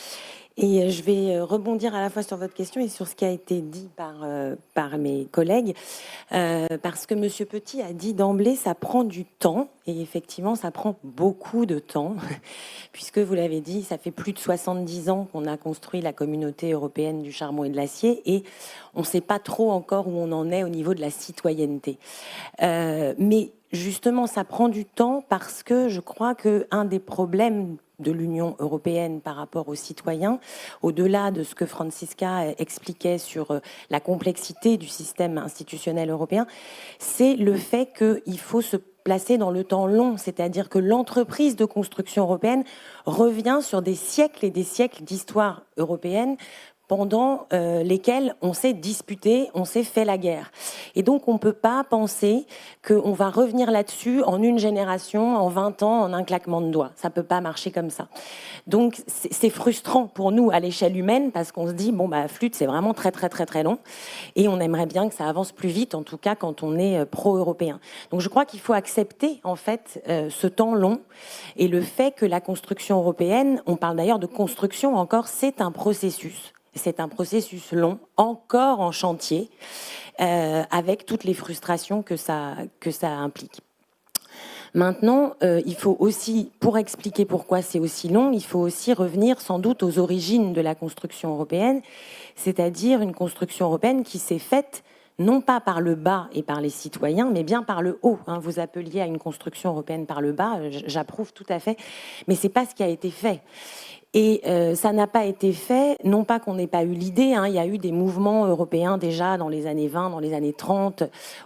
Et je vais rebondir à la fois sur votre question et sur ce qui a été dit par mes collègues, parce que Monsieur Petit a dit d'emblée, ça prend du temps, et effectivement, ça prend beaucoup de temps, puisque vous l'avez dit, ça fait plus de 70 ans qu'on a construit la communauté européenne du charbon et de l'acier, et on ne sait pas trop encore où on en est au niveau de la citoyenneté. Mais justement, ça prend du temps parce que je crois qu'un des problèmes de l'Union européenne par rapport aux citoyens, au-delà de ce que Francisca expliquait sur la complexité du système institutionnel européen, c'est le fait qu'il faut se placer dans le temps long, c'est-à-dire que l'entreprise de construction européenne revient sur des siècles et des siècles d'histoire européenne pendant lesquels on s'est disputé, on s'est fait la guerre. Et donc, on ne peut pas penser qu'on va revenir là-dessus en une génération, en 20 ans, en un claquement de doigts. Ça ne peut pas marcher comme ça. Donc, c'est frustrant pour nous à l'échelle humaine parce qu'on se dit, bon, bah, flûte, c'est vraiment très, très, très, très long. Et on aimerait bien que ça avance plus vite, en tout cas quand on est pro-européen. Donc, je crois qu'il faut accepter, en fait, ce temps long et le fait que la construction européenne, on parle d'ailleurs de construction encore, c'est un processus. C'est un processus long, encore en chantier, avec toutes les frustrations que ça implique. Maintenant, il faut aussi, pour expliquer pourquoi c'est aussi long, il faut aussi revenir sans doute aux origines de la construction européenne, c'est-à-dire une construction européenne qui s'est faite non pas par le bas et par les citoyens, mais bien par le haut. Vous appeliez à une construction européenne par le bas, j'approuve tout à fait, mais ce n'est pas ce qui a été fait. Et ça n'a pas été fait, non pas qu'on n'ait pas eu l'idée, il y a eu des mouvements européens déjà dans les années 20, dans les années 30,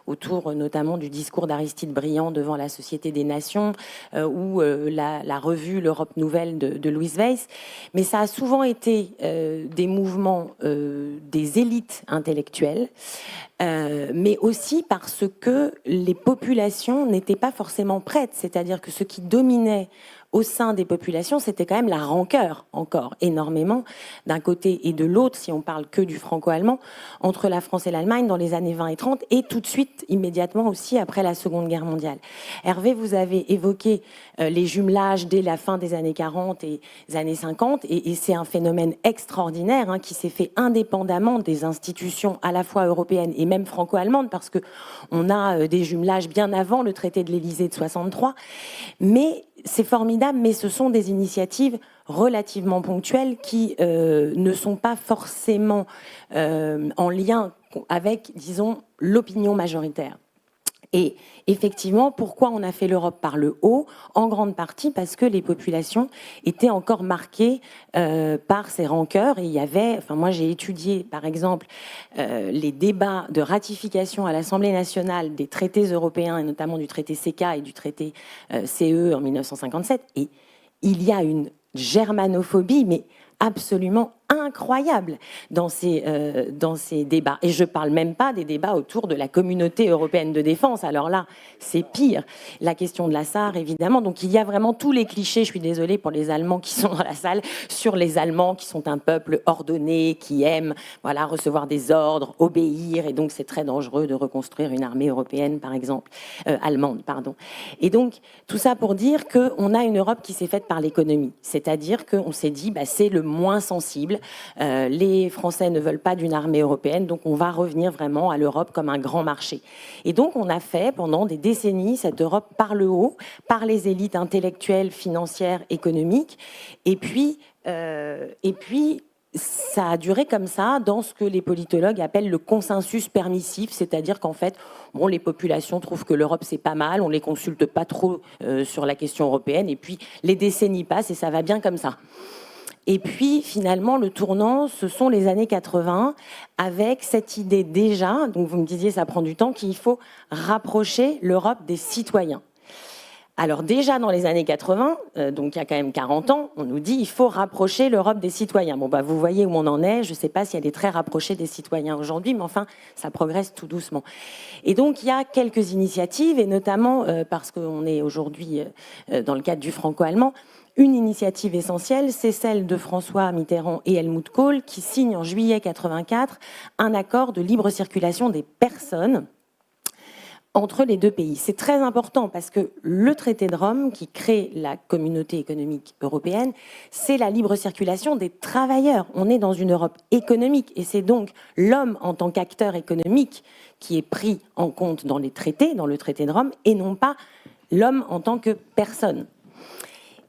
autour notamment du discours d'Aristide Briand devant la Société des Nations, ou la revue L'Europe Nouvelle de Louise Weiss. Mais ça a souvent été des mouvements des élites intellectuelles, mais aussi parce que les populations n'étaient pas forcément prêtes, c'est-à-dire que ce qui dominait au sein des populations, c'était quand même la rancœur, encore énormément, d'un côté et de l'autre, si on parle que du franco-allemand, entre la France et l'Allemagne dans les années 20 et 30, et tout de suite, immédiatement aussi, après la Seconde Guerre mondiale. Hervé, vous avez évoqué les jumelages dès la fin des années 40 et des années 50, et c'est un phénomène extraordinaire qui s'est fait indépendamment des institutions à la fois européennes et même franco-allemandes, parce qu'on a des jumelages bien avant le traité de l'Élysée de 63, mais c'est formidable, mais ce sont des initiatives relativement ponctuelles qui ne sont pas forcément en lien avec, disons, l'opinion majoritaire. Et effectivement, pourquoi on a fait l'Europe par le haut? En grande partie parce que les populations étaient encore marquées par ces rancœurs. Et il y avait, moi j'ai étudié par exemple les débats de ratification à l'Assemblée nationale des traités européens, et notamment du traité CECA et du traité CE en 1957. Et il y a une germanophobie, mais absolument incroyable dans ces débats. Et je ne parle même pas des débats autour de la communauté européenne de défense. Alors là, c'est pire. La question de la SAR, évidemment. Donc il y a vraiment tous les clichés, je suis désolée pour les Allemands qui sont dans la salle, sur les Allemands qui sont un peuple ordonné, qui aime recevoir des ordres, obéir. Et donc c'est très dangereux de reconstruire une armée européenne, par exemple, allemande, pardon. Et donc tout ça pour dire qu'on a une Europe qui s'est faite par l'économie. C'est-à-dire qu'on s'est dit, c'est le moins sensible, les Français ne veulent pas d'une armée européenne, donc on va revenir vraiment à l'Europe comme un grand marché. Et donc on a fait pendant des décennies cette Europe par le haut, par les élites intellectuelles, financières, économiques, et puis ça a duré comme ça dans ce que les politologues appellent le consensus permissif, c'est-à-dire qu'en fait, bon, les populations trouvent que l'Europe c'est pas mal, on les consulte pas trop sur la question européenne, et puis les décennies passent et ça va bien comme ça. Et puis finalement, le tournant, ce sont les années 80, avec cette idée déjà, donc vous me disiez ça prend du temps, qu'il faut rapprocher l'Europe des citoyens. Alors déjà dans les années 80, donc il y a quand même 40 ans, on nous dit il faut rapprocher l'Europe des citoyens. Bon, vous voyez où on en est, je ne sais pas si elle est très rapprochée des citoyens aujourd'hui, mais enfin, ça progresse tout doucement. Et donc il y a quelques initiatives, et notamment parce qu'on est aujourd'hui dans le cadre du franco-allemand, une initiative essentielle, c'est celle de François Mitterrand et Helmut Kohl, qui signent en juillet 84 un accord de libre circulation des personnes entre les deux pays. C'est très important parce que le traité de Rome, qui crée la communauté économique européenne, c'est la libre circulation des travailleurs. On est dans une Europe économique et c'est donc l'homme en tant qu'acteur économique qui est pris en compte dans les traités, dans le traité de Rome, et non pas l'homme en tant que personne.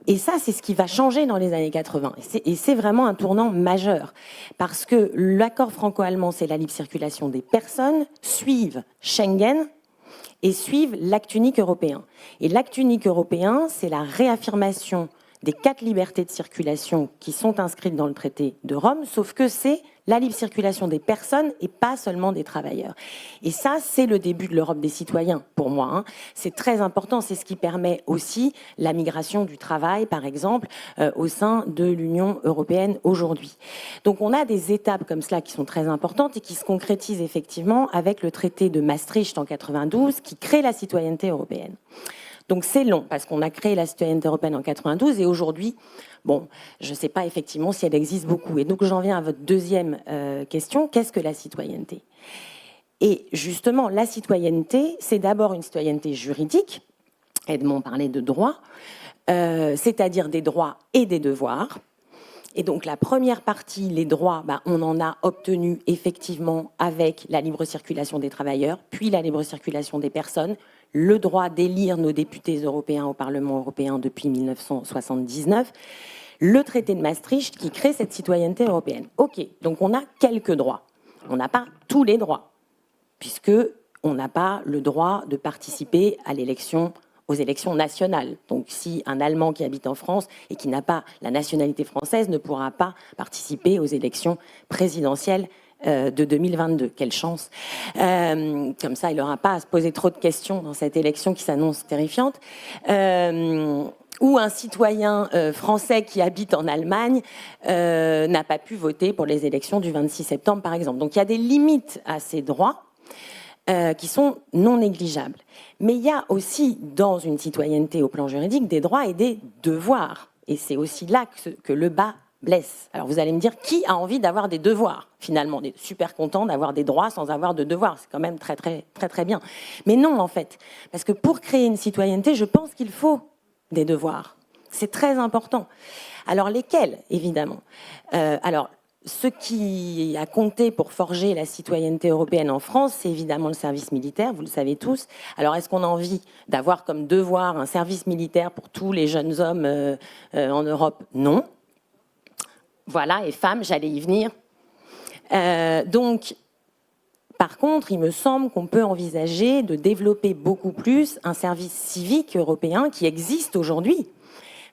Et ça, c'est ce qui va changer dans les années 80. Et c'est vraiment un tournant majeur. Parce que l'accord franco-allemand, c'est la libre circulation des personnes, suivent Schengen, et suivent l'acte unique européen. Et l'acte unique européen, c'est la réaffirmation des 4 libertés de circulation qui sont inscrites dans le traité de Rome, sauf que c'est la libre circulation des personnes et pas seulement des travailleurs. Et ça, c'est le début de l'Europe des citoyens, pour moi, hein. C'est très important, c'est ce qui permet aussi la migration du travail, par exemple, au sein de l'Union européenne aujourd'hui. Donc on a des étapes comme cela qui sont très importantes et qui se concrétisent effectivement avec le traité de Maastricht en 92, qui crée la citoyenneté européenne. Donc c'est long, parce qu'on a créé la citoyenneté européenne en 92, et aujourd'hui, bon, je ne sais pas effectivement si elle existe beaucoup. Et donc j'en viens à votre deuxième question, qu'est-ce que la citoyenneté ? Et justement, la citoyenneté, c'est d'abord une citoyenneté juridique, Edmond parlait de droits, c'est-à-dire des droits et des devoirs. Et donc la première partie, les droits, on en a obtenu effectivement avec la libre circulation des travailleurs, puis la libre circulation des personnes, le droit d'élire nos députés européens au Parlement européen depuis 1979, le traité de Maastricht qui crée cette citoyenneté européenne. Ok, donc on a quelques droits. On n'a pas tous les droits, puisqu'on n'a pas le droit de participer aux élections nationales. Donc si un Allemand qui habite en France et qui n'a pas la nationalité française ne pourra pas participer aux élections présidentielles de 2022. Quelle chance. Comme ça, il n'aura pas à se poser trop de questions dans cette élection qui s'annonce terrifiante. Ou un citoyen français qui habite en Allemagne n'a pas pu voter pour les élections du 26 septembre, par exemple. Donc il y a des limites à ces droits qui sont non négligeables. Mais il y a aussi, dans une citoyenneté au plan juridique, des droits et des devoirs. Et c'est aussi là que le bas blesse. Alors vous allez me dire, qui a envie d'avoir des devoirs ? Finalement, on est super content d'avoir des droits sans avoir de devoirs. C'est quand même très, très, très, très bien. Mais non, en fait. Parce que pour créer une citoyenneté, je pense qu'il faut des devoirs. C'est très important. Alors lesquels, évidemment ? Ce qui a compté pour forger la citoyenneté européenne en France, c'est évidemment le service militaire, vous le savez tous. Alors, est-ce qu'on a envie d'avoir comme devoir un service militaire pour tous les jeunes hommes en Europe ? Non. Voilà, et femmes, j'allais y venir. Donc, par contre, il me semble qu'on peut envisager de développer beaucoup plus un service civique européen qui existe aujourd'hui.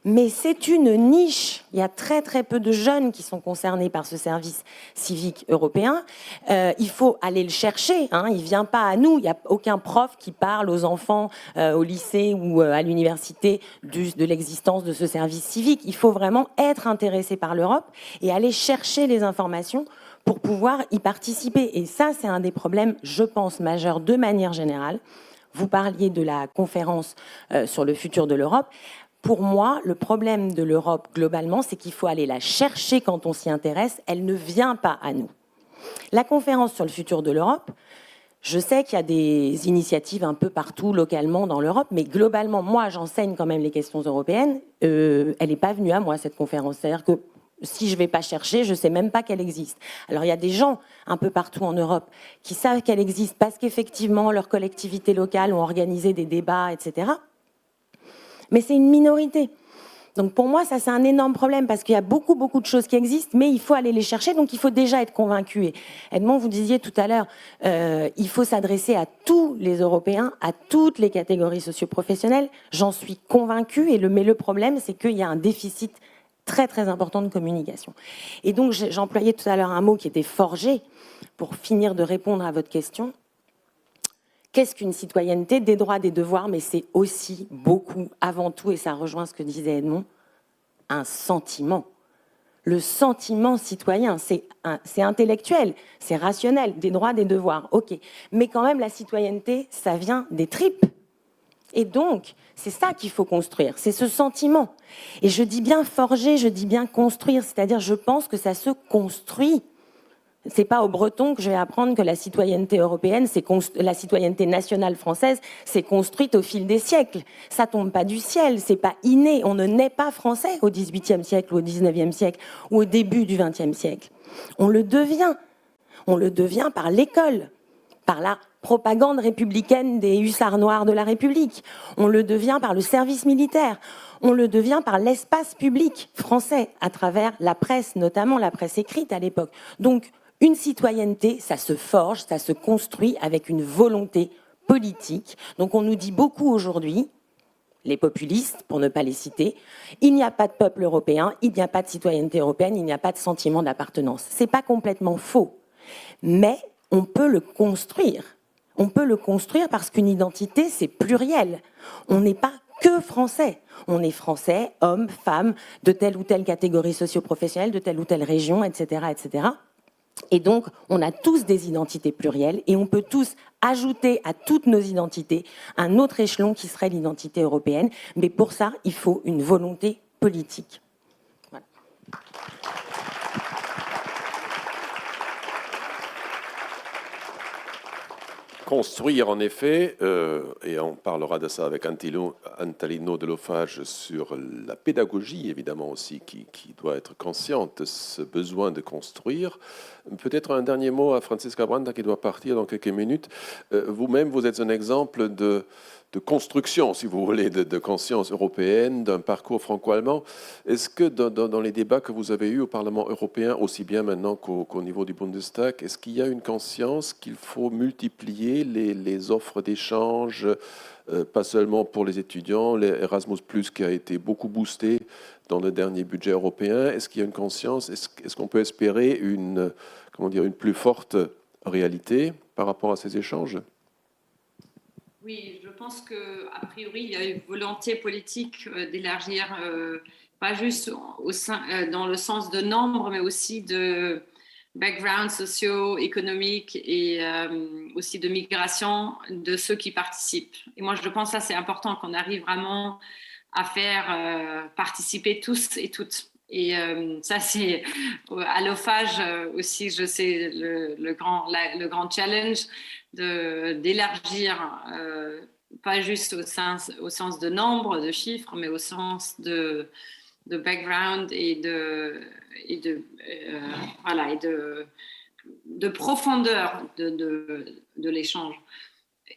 Mais c'est une niche. Il y a très très peu de jeunes qui sont concernés par ce service civique européen. Il faut aller le chercher. Il ne vient pas à nous. Il n'y a aucun prof qui parle aux enfants au lycée ou à l'université de l'existence de ce service civique. Il faut vraiment être intéressé par l'Europe et aller chercher les informations pour pouvoir y participer. Et ça, c'est un des problèmes, je pense, majeurs de manière générale. Vous parliez de la conférence sur le futur de l'Europe. Pour moi, le problème de l'Europe, globalement, c'est qu'il faut aller la chercher quand on s'y intéresse. Elle ne vient pas à nous. La conférence sur le futur de l'Europe, je sais qu'il y a des initiatives un peu partout, localement, dans l'Europe, mais globalement, moi, j'enseigne quand même les questions européennes. Elle n'est pas venue à moi, cette conférence. C'est-à-dire que Si je ne vais pas chercher, je ne sais même pas qu'elle existe. Alors, il y a des gens un peu partout en Europe qui savent qu'elle existe parce qu'effectivement, leurs collectivités locales ont organisé des débats, etc. Mais c'est une minorité. Donc, pour moi, ça, c'est un énorme problème parce qu'il y a beaucoup, beaucoup de choses qui existent, mais il faut aller les chercher. Donc, il faut déjà être convaincu. Et Edmond, vous disiez tout à l'heure, il faut s'adresser à tous les Européens, à toutes les catégories socioprofessionnelles. J'en suis convaincue. Mais le problème, c'est qu'il y a un déficit très, très important de communication. Et donc, j'employais tout à l'heure un mot qui était forgé pour finir de répondre à votre question. Qu'est-ce qu'une citoyenneté? Des droits, des devoirs, mais c'est aussi beaucoup, avant tout, et ça rejoint ce que disait Edmond, un sentiment. Le sentiment citoyen, c'est intellectuel, c'est rationnel, des droits, des devoirs, ok. Mais quand même, la citoyenneté, ça vient des tripes. Et donc, c'est ça qu'il faut construire, c'est ce sentiment. Et je dis bien forger, je dis bien construire, c'est-à-dire je pense que ça se construit. C'est pas aux Bretons que je vais apprendre que la citoyenneté européenne, la citoyenneté nationale française, s'est construite au fil des siècles. Ça tombe pas du ciel, c'est pas inné. On ne naît pas français au XVIIIe siècle, ou au XIXe siècle, ou au début du XXe siècle. On le devient. On le devient par l'école, par la propagande républicaine des hussards noirs de la République. On le devient par le service militaire. On le devient par l'espace public français, à travers la presse, notamment la presse écrite à l'époque. Donc, une citoyenneté, ça se forge, ça se construit avec une volonté politique. Donc on nous dit beaucoup aujourd'hui, les populistes, pour ne pas les citer, il n'y a pas de peuple européen, il n'y a pas de citoyenneté européenne, il n'y a pas de sentiment d'appartenance. C'est pas complètement faux, mais on peut le construire. On peut le construire parce qu'une identité, c'est pluriel. On n'est pas que français. On est français, hommes, femmes, de telle ou telle catégorie socio-professionnelle, de telle ou telle région, etc., etc. Et donc, on a tous des identités plurielles et on peut tous ajouter à toutes nos identités un autre échelon qui serait l'identité européenne. Mais pour ça, il faut une volonté politique. Voilà. Construire, en effet, et on parlera de ça avec Antalino Delofage sur la pédagogie, évidemment aussi, qui doit être consciente de ce besoin de construire. Peut-être un dernier mot à Francesca Branda, qui doit partir dans quelques minutes. Vous-même, vous êtes un exemple de construction, si vous voulez, de conscience européenne, d'un parcours franco-allemand. Est-ce que dans les débats que vous avez eus au Parlement européen, aussi bien maintenant qu'au niveau du Bundestag, est-ce qu'il y a une conscience qu'il faut multiplier les offres d'échange, pas seulement pour les étudiants, l'Erasmus+, qui a été beaucoup boosté dans le dernier budget européen? Est-ce qu'il y a une conscience? Est-ce qu'on peut espérer une plus forte réalité par rapport à ces échanges? Oui, je pense qu'a priori, il y a une volonté politique d'élargir, pas juste dans le sens de nombre, mais aussi de background socio-économique et aussi de migration de ceux qui participent. Et moi, je pense que ça, c'est important qu'on arrive vraiment à faire participer tous et toutes. Et ça, c'est à l'OFAGE aussi, je sais, le grand challenge d'élargir, pas juste au sens de nombre, de chiffres, mais au sens de background et de profondeur de l'échange.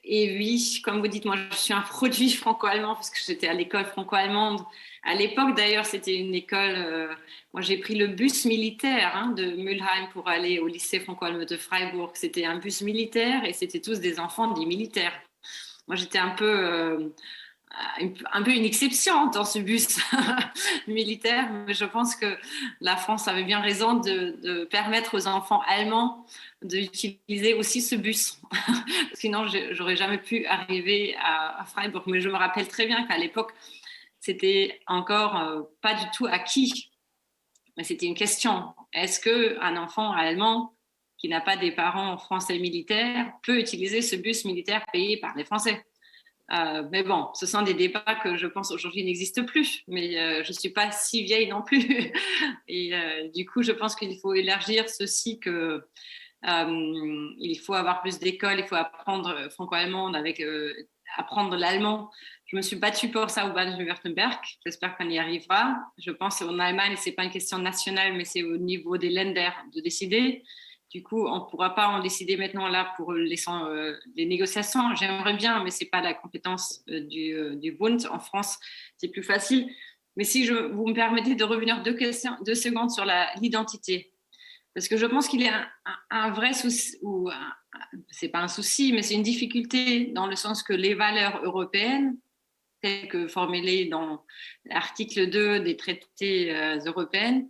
Et oui, comme vous dites, moi, je suis un produit franco-allemand parce que j'étais à l'école franco-allemande. À l'époque, d'ailleurs, c'était une école... moi, j'ai pris le bus militaire de Mülheim pour aller au lycée franco-allemand de Freiburg. C'était un bus militaire et c'était tous des enfants des militaires. Moi, j'étais un peu une exception dans ce bus militaire, mais je pense que la France avait bien raison de permettre aux enfants allemands d'utiliser aussi ce bus. Sinon, j'aurais jamais pu arriver à Freiburg. Mais je me rappelle très bien qu'à l'époque, c'était encore pas du tout acquis. Mais c'était une question. Est-ce qu'un enfant allemand qui n'a pas des parents français militaires peut utiliser ce bus militaire payé par les Français? Mais bon, ce sont des débats que je pense aujourd'hui n'existent plus, mais je ne suis pas si vieille non plus. Et du coup, je pense qu'il faut élargir ceci, il faut avoir plus d'écoles, il faut apprendre franco-allemande apprendre l'allemand. Je me suis battue pour ça au Baden-Württemberg. J'espère qu'on y arrivera. Je pense qu'en Allemagne, ce n'est pas une question nationale, mais c'est au niveau des Länder de décider. Du coup, on ne pourra pas en décider maintenant là pour les négociations. J'aimerais bien, mais ce n'est pas la compétence du Bund. En France, c'est plus facile. Mais si vous me permettez de revenir 2 secondes sur l'identité. Parce que je pense qu'il y a un vrai souci, ou ce n'est pas un souci, mais c'est une difficulté dans le sens que les valeurs européennes, telles que formulées dans l'article 2 des traités européens,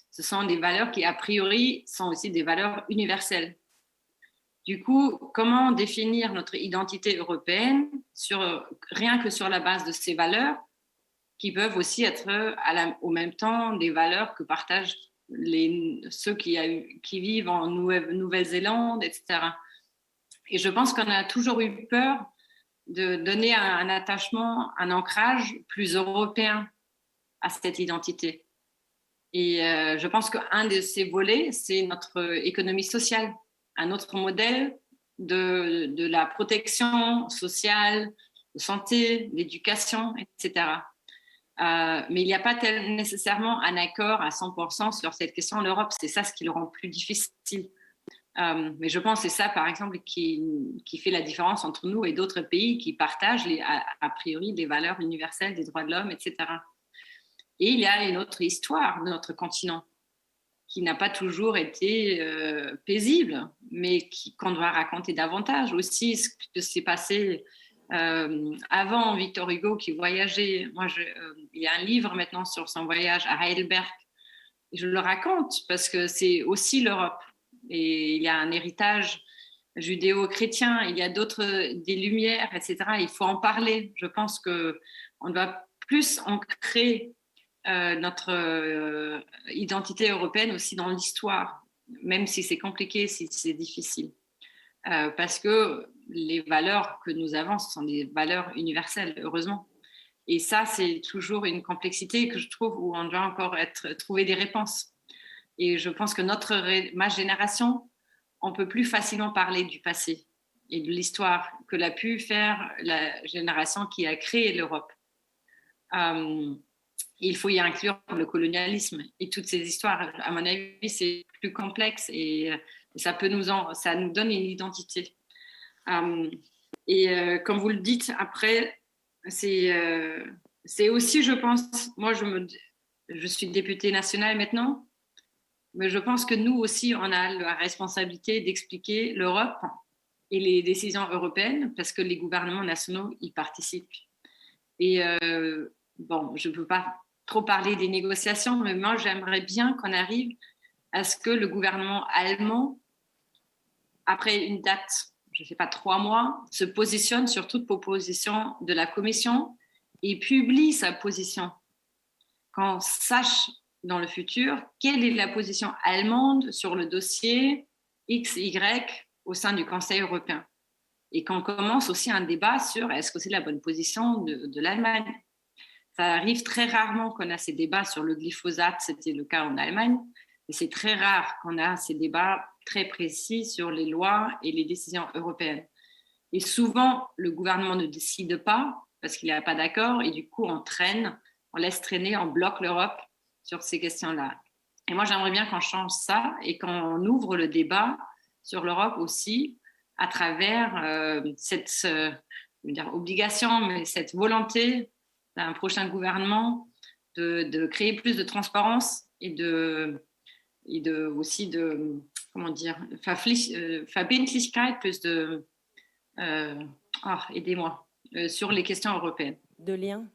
ce sont des valeurs qui, a priori, sont aussi des valeurs universelles. Du coup, comment définir notre identité européenne rien que sur la base de ces valeurs qui peuvent aussi être au même temps des valeurs que partagent ceux qui vivent en Nouvelle-Zélande, etc. Et je pense qu'on a toujours eu peur de donner un attachement, un ancrage plus européen à cette identité. Et je pense qu'un de ces volets, c'est notre économie sociale, un autre modèle de la protection sociale, de santé, d'éducation, etc. Mais il n'y a pas nécessairement un accord à 100% sur cette question en Europe. C'est ça ce qui le rend plus difficile. Mais je pense que c'est ça, par exemple, qui fait la différence entre nous et d'autres pays qui partagent a priori des valeurs universelles des droits de l'homme, etc. Et il y a une autre histoire de notre continent qui n'a pas toujours été paisible, mais qu'on doit raconter davantage aussi ce qui s'est passé avant Victor Hugo qui voyageait. Il y a un livre maintenant sur son voyage à Heidelberg. Et je le raconte parce que c'est aussi l'Europe. Et il y a un héritage judéo-chrétien, il y a des lumières, etc. Il faut en parler. Je pense qu'on doit plus ancrer notre identité européenne aussi dans l'histoire, même si c'est compliqué, si c'est difficile. Parce que les valeurs que nous avons, ce sont des valeurs universelles, heureusement. Et ça, c'est toujours une complexité que je trouve où on doit encore trouver des réponses. Et je pense que ma génération, on peut plus facilement parler du passé et de l'histoire que l'a pu faire la génération qui a créé l'Europe. Il faut y inclure le colonialisme et toutes ces histoires. À mon avis, c'est plus complexe et ça nous donne une identité. Comme vous le dites, après, c'est aussi, je pense, moi je suis députée nationale maintenant, mais je pense que nous aussi, on a la responsabilité d'expliquer l'Europe et les décisions européennes parce que les gouvernements nationaux y participent. Et je ne peux pas trop parler des négociations, mais moi, j'aimerais bien qu'on arrive à ce que le gouvernement allemand, après une date, je ne sais pas, 3 mois, se positionne sur toute proposition de la Commission et publie sa position. Qu'on sache dans le futur quelle est la position allemande sur le dossier XY au sein du Conseil européen. Et qu'on commence aussi un débat sur est-ce que c'est la bonne position de l'Allemagne. Ça arrive très rarement qu'on a ces débats sur le glyphosate, c'était le cas en Allemagne, mais c'est très rare qu'on a ces débats très précis sur les lois et les décisions européennes. Et souvent, le gouvernement ne décide pas parce qu'il n'a pas d'accord et du coup, on laisse traîner, on bloque l'Europe sur ces questions-là. Et moi, j'aimerais bien qu'on change ça et qu'on ouvre le débat sur l'Europe aussi à travers cette obligation, mais cette volonté d'un prochain gouvernement de créer plus de transparence et aussi de comment dire, Verbindlichkeit, plus de aidez-moi sur les questions européennes. De liens.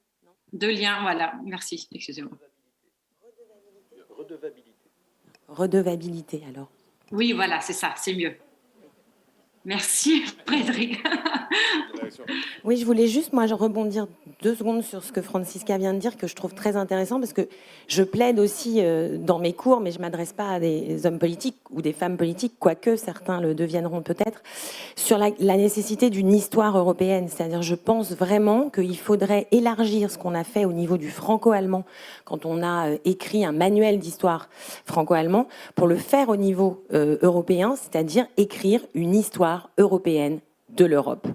De liens, voilà. Merci. Excusez-moi. Redevabilité, alors. Oui, voilà, c'est ça, c'est mieux. Merci, Frédéric. Oui, je voulais juste, moi, rebondir 2 secondes sur ce que Francisca vient de dire, que je trouve très intéressant, parce que je plaide aussi dans mes cours, mais je ne m'adresse pas à des hommes politiques ou des femmes politiques, quoique certains le deviendront peut-être, sur la nécessité d'une histoire européenne. C'est-à-dire, je pense vraiment qu'il faudrait élargir ce qu'on a fait au niveau du franco-allemand, quand on a écrit un manuel d'histoire franco-allemand, pour le faire au niveau européen, c'est-à-dire écrire une histoire européenne de l'Europe.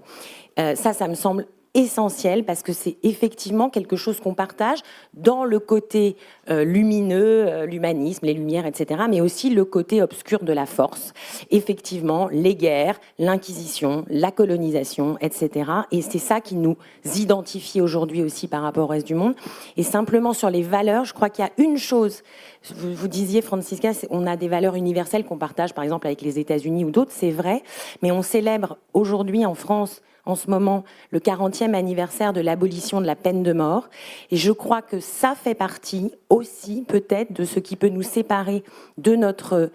Ça me semble essentiel parce que c'est effectivement quelque chose qu'on partage dans le côté lumineux, l'humanisme, les lumières, etc., mais aussi le côté obscur de la force. Effectivement, les guerres, l'inquisition, la colonisation, etc. Et c'est ça qui nous identifie aujourd'hui aussi par rapport au reste du monde. Et simplement sur les valeurs, je crois qu'il y a une chose, vous disiez, Francisca, on a des valeurs universelles qu'on partage par exemple avec les États-Unis ou d'autres, c'est vrai, mais on célèbre aujourd'hui en France, en ce moment, le 40e anniversaire de l'abolition de la peine de mort. Et je crois que ça fait partie aussi, peut-être, de ce qui peut nous séparer de notre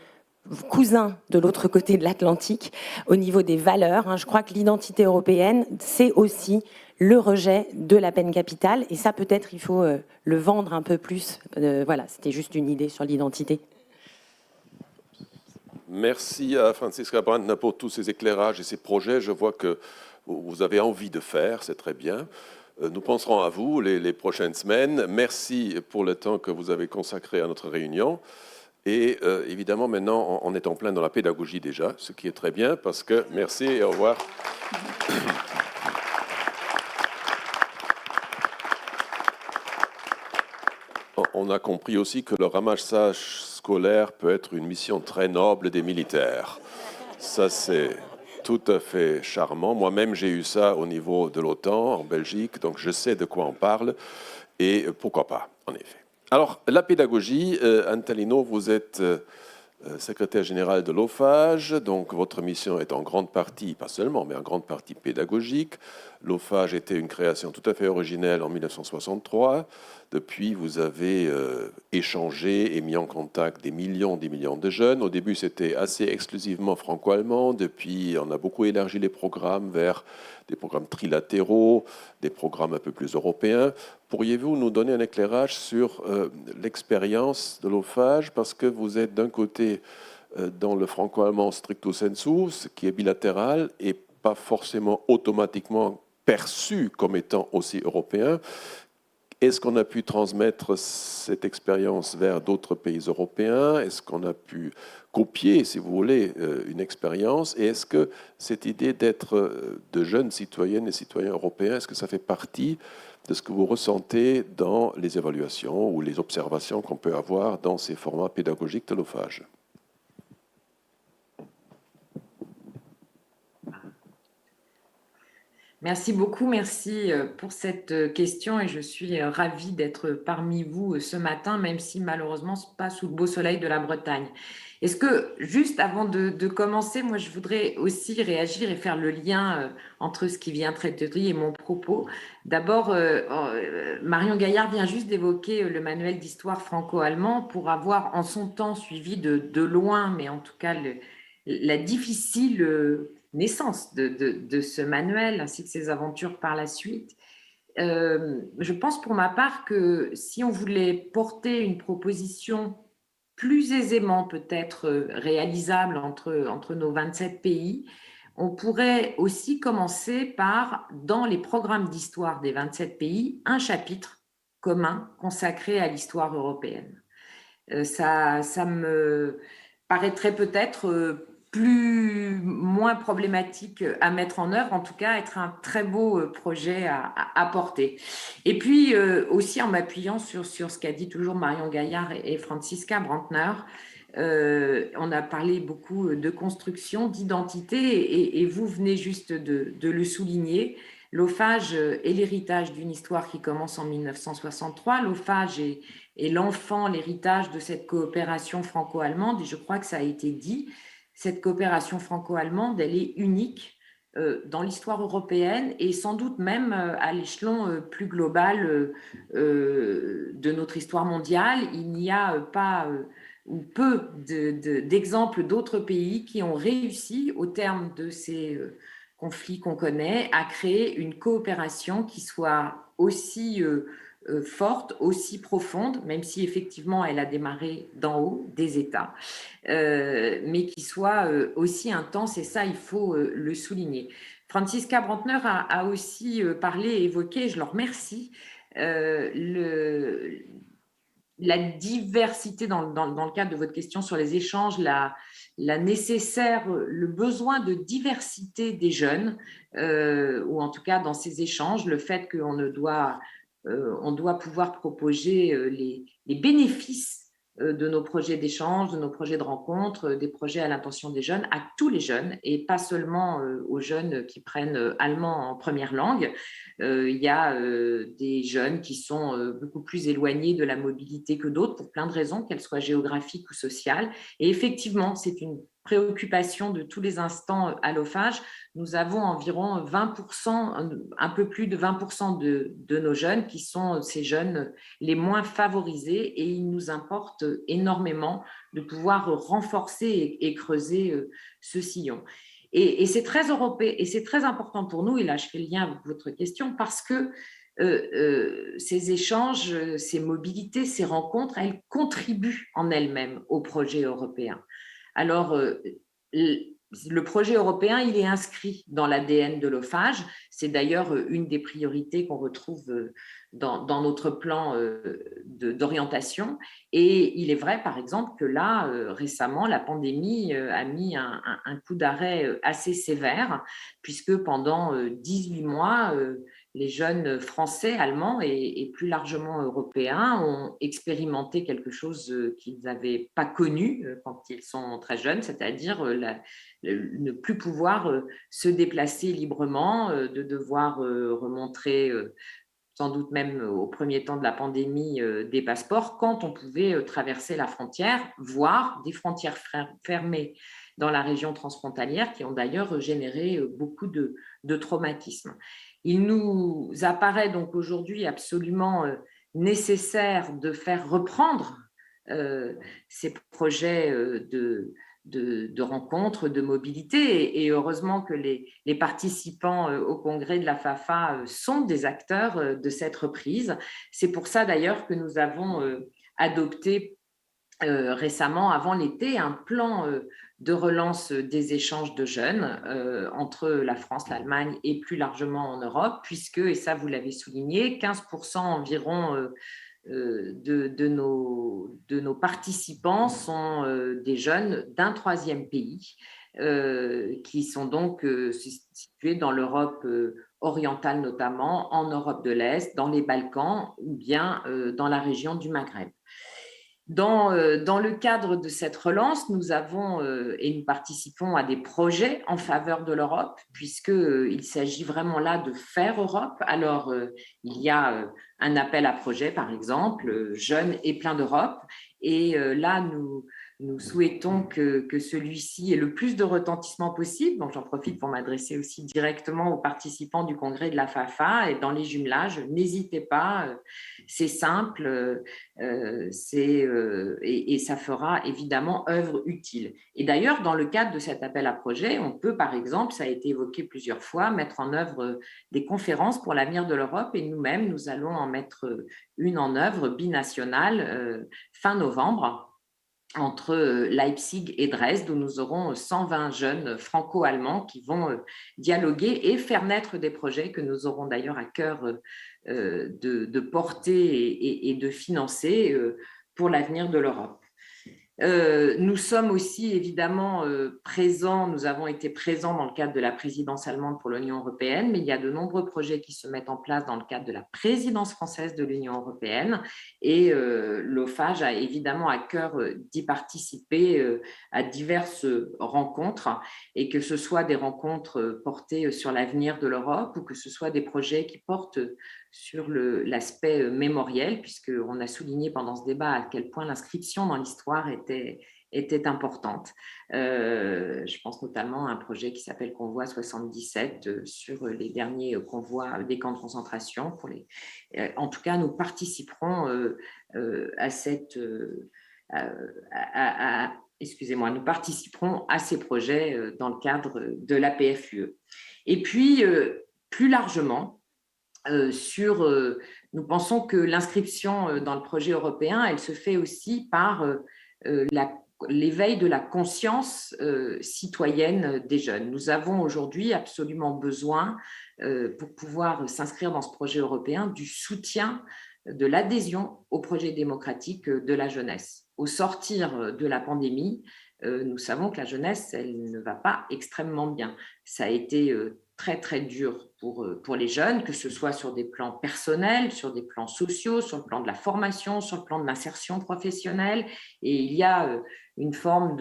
cousin de l'autre côté de l'Atlantique au niveau des valeurs. Je crois que l'identité européenne, c'est aussi le rejet de la peine capitale. Et ça, peut-être, il faut le vendre un peu plus. Voilà, c'était juste une idée sur l'identité. Merci à Francisca Brandner pour tous ces éclairages et ces projets. Je vois que vous avez envie de faire, c'est très bien. Nous penserons à vous les prochaines semaines. Merci pour le temps que vous avez consacré à notre réunion. Et évidemment, maintenant, on est en plein dans la pédagogie déjà, ce qui est très bien parce que merci et au revoir. On a compris aussi que le ramassage scolaire peut être une mission très noble des militaires. Ça, c'est tout à fait charmant. Moi-même, j'ai eu ça au niveau de l'OTAN en Belgique, donc je sais de quoi on parle. Et pourquoi pas, en effet. Alors, la pédagogie, Antalino, vous êtes secrétaire général de l'OFAGE, donc votre mission est en grande partie, pas seulement, mais en grande partie pédagogique. L'OFAGE était une création tout à fait originelle en 1963. Depuis, vous avez échangé et mis en contact des millions de jeunes. Au début, c'était assez exclusivement franco-allemand. Depuis, on a beaucoup élargi les programmes vers des programmes trilatéraux, des programmes un peu plus européens. Pourriez-vous nous donner un éclairage sur l'expérience de l'OFAGE, parce que vous êtes d'un côté dans le franco-allemand stricto sensu, ce qui est bilatéral et pas forcément automatiquement perçu comme étant aussi européen. Est-ce qu'on a pu transmettre cette expérience vers d'autres pays européens? Est-ce qu'on a pu copier, si vous voulez, une expérience? Et est-ce que cette idée d'être de jeunes citoyennes et citoyens européens, est-ce que ça fait partie de ce que vous ressentez dans les évaluations ou les observations qu'on peut avoir dans ces formats pédagogiques de l'OFAGE? Merci beaucoup, merci pour cette question et je suis ravie d'être parmi vous ce matin, même si malheureusement ce n'est pas sous le beau soleil de la Bretagne. Est-ce que, juste avant de commencer, moi je voudrais aussi réagir et faire le lien entre ce qui vient d'être dit et mon propos. D'abord, Marion Gaillard vient juste d'évoquer le manuel d'histoire franco-allemand pour avoir en son temps suivi de loin, mais en tout cas la difficile naissance de ce manuel ainsi que ses aventures par la suite. Je pense pour ma part que si on voulait porter une proposition plus aisément peut-être réalisable entre nos 27 pays, on pourrait aussi commencer par, dans les programmes d'histoire des 27 pays, un chapitre commun consacré à l'histoire européenne. Ça me paraîtrait peut-être moins problématique à mettre en œuvre, en tout cas être un très beau projet à porter. Et puis aussi en m'appuyant sur ce qu'a dit toujours Marion Gaillard et Francisca Brandner, on a parlé beaucoup de construction, d'identité et vous venez juste de le souligner. L'OFAGE est l'héritage d'une histoire qui commence en 1963. L'OFAGE est l'enfant, l'héritage de cette coopération franco-allemande et je crois que ça a été dit. Cette coopération franco-allemande, elle est unique dans l'histoire européenne et sans doute même à l'échelon plus global de notre histoire mondiale. Il n'y a pas ou peu d'exemples d'autres pays qui ont réussi, au terme de ces conflits qu'on connaît, à créer une coopération qui soit aussi forte, aussi profonde, même si effectivement elle a démarré d'en haut, des États, mais qui soit aussi intense, et ça, il faut le souligner. Francisca Brandner a aussi parlé et évoqué, je le remercie, la diversité, dans le cadre de votre question sur les échanges, le besoin de diversité des jeunes, ou en tout cas dans ces échanges, le fait qu'on on doit pouvoir proposer les bénéfices de nos projets d'échange, de nos projets de rencontre, des projets à l'intention des jeunes, à tous les jeunes, et pas seulement aux jeunes qui prennent allemand en première langue. Il y a des jeunes qui sont beaucoup plus éloignés de la mobilité que d'autres, pour plein de raisons, qu'elles soient géographiques ou sociales. Et effectivement, c'est une préoccupation de tous les instants à l'OFAGE. Nous avons environ 20%, un peu plus de 20% de nos jeunes qui sont ces jeunes les moins favorisés, et il nous importe énormément de pouvoir renforcer et creuser ce sillon. Et c'est très européen, et c'est très important pour nous, et là je fais le lien avec votre question, parce que ces échanges, ces mobilités, ces rencontres, elles contribuent en elles-mêmes au projet européen. Alors, le projet européen, il est inscrit dans l'ADN de l'OFAGE. C'est d'ailleurs une des priorités qu'on retrouve dans notre plan d'orientation. Et il est vrai, par exemple, que là, récemment, la pandémie a mis un coup d'arrêt assez sévère, puisque pendant 18 mois, les jeunes français, allemands et plus largement européens ont expérimenté quelque chose qu'ils n'avaient pas connu quand ils sont très jeunes, c'est-à-dire ne plus pouvoir se déplacer librement, de devoir remontrer, sans doute même au premier temps de la pandémie, des passeports quand on pouvait traverser la frontière, voire des frontières fermées dans la région transfrontalière, qui ont d'ailleurs généré beaucoup de traumatismes. Il nous apparaît donc aujourd'hui absolument nécessaire de faire reprendre ces projets de rencontres, de mobilité, et heureusement que les participants au congrès de la FAFA sont des acteurs de cette reprise. C'est pour ça d'ailleurs que nous avons adopté récemment, avant l'été, un plan de relance des échanges de jeunes entre la France, l'Allemagne et plus largement en Europe, puisque, et ça vous l'avez souligné, 15% environ de nos participants sont des jeunes d'un troisième pays, qui sont donc situés dans l'Europe orientale notamment, en Europe de l'Est, dans les Balkans ou bien dans la région du Maghreb. Dans le cadre de cette relance, nous avons et nous participons à des projets en faveur de l'Europe, puisqu'il s'agit vraiment là de faire Europe. Alors, il y a un appel à projet, par exemple, Jeunes et plein d'Europe. Et là, nous souhaitons que celui-ci ait le plus de retentissement possible. Donc, j'en profite pour m'adresser aussi directement aux participants du congrès de la FAFA. Et dans les jumelages, n'hésitez pas, c'est simple, et ça fera évidemment œuvre utile. Et d'ailleurs, dans le cadre de cet appel à projet, on peut, par exemple, ça a été évoqué plusieurs fois, mettre en œuvre des conférences pour l'avenir de l'Europe. Et nous-mêmes, nous allons en mettre une en œuvre binationale fin novembre, entre Leipzig et Dresde, où nous aurons 120 jeunes franco-allemands qui vont dialoguer et faire naître des projets que nous aurons d'ailleurs à cœur de porter et de financer pour l'avenir de l'Europe. Nous sommes aussi évidemment présents, nous avons été présents dans le cadre de la présidence allemande pour l'Union européenne, mais il y a de nombreux projets qui se mettent en place dans le cadre de la présidence française de l'Union européenne, et l'OFAGE a évidemment à cœur d'y participer à diverses rencontres, et que ce soit des rencontres portées sur l'avenir de l'Europe ou que ce soit des projets qui portent sur l'aspect mémoriel, puisqu'on a souligné pendant ce débat à quel point l'inscription dans l'histoire était importante. Je pense notamment à un projet qui s'appelle Convoi 77 sur les derniers convois des camps de concentration. En tout cas, nous participerons nous participerons à ces projets dans le cadre de la PFUE. Et puis, plus largement, nous pensons que l'inscription dans le projet européen, elle se fait aussi par l'éveil de la conscience citoyenne des jeunes. Nous avons aujourd'hui absolument besoin, pour pouvoir s'inscrire dans ce projet européen, du soutien, de l'adhésion au projet démocratique de la jeunesse. Au sortir de la pandémie, nous savons que la jeunesse, elle ne va pas extrêmement bien. Ça a été très, très dur pour les jeunes, que ce soit sur des plans personnels, sur des plans sociaux, sur le plan de la formation, sur le plan de l'insertion professionnelle. Et il y a une forme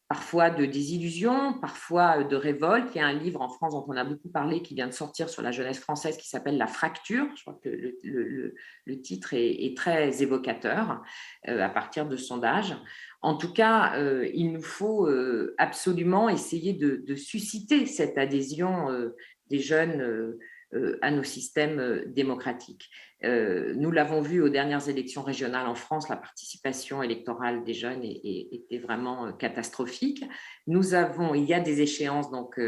parfois de désillusion, parfois de révolte. Il y a un livre en France dont on a beaucoup parlé qui vient de sortir sur la jeunesse française qui s'appelle La fracture. Je crois que le titre est très évocateur à partir de sondages. En tout cas, il nous faut absolument essayer de susciter cette adhésion des jeunes à nos systèmes démocratiques. Nous l'avons vu aux dernières élections régionales en France, la participation électorale des jeunes était vraiment catastrophique. Il y a des échéances donc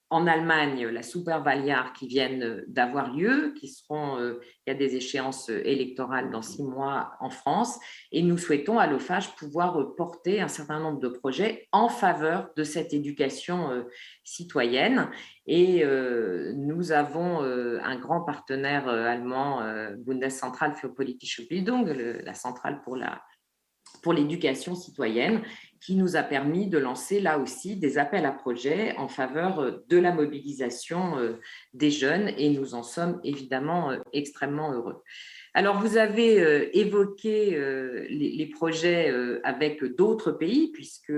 en Allemagne, la Superwahljahr qui viennent d'avoir lieu, il y a des échéances électorales dans 6 mois en France, et nous souhaitons à l'OFAGE pouvoir porter un certain nombre de projets en faveur de cette éducation citoyenne. Et nous avons un grand partenaire allemand, Bundeszentrale für politische Bildung, la centrale pour l'éducation citoyenne, qui nous a permis de lancer là aussi des appels à projets en faveur de la mobilisation des jeunes, et nous en sommes évidemment extrêmement heureux. Alors, vous avez évoqué les projets avec d'autres pays, puisque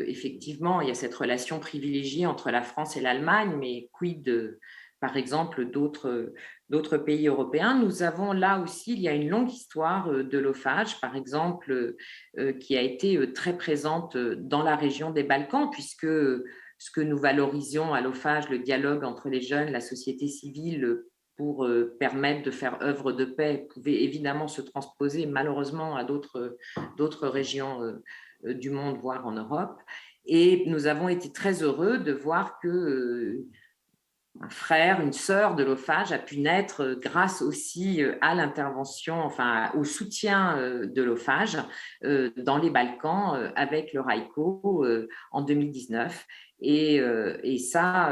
effectivement, il y a cette relation privilégiée entre la France et l'Allemagne, mais quid par exemple d'autres pays européens. Nous avons là aussi, il y a une longue histoire de l'OFAGE, par exemple, qui a été très présente dans la région des Balkans, puisque ce que nous valorisions à l'OFAGE, le dialogue entre les jeunes, la société civile, pour permettre de faire œuvre de paix, pouvait évidemment se transposer malheureusement à d'autres régions du monde, voire en Europe. Et nous avons été très heureux de voir que un frère, une sœur de l'OFAGE a pu naître grâce aussi à l'intervention, enfin au soutien de l'OFAGE dans les Balkans avec le RAICO en 2019. Et ça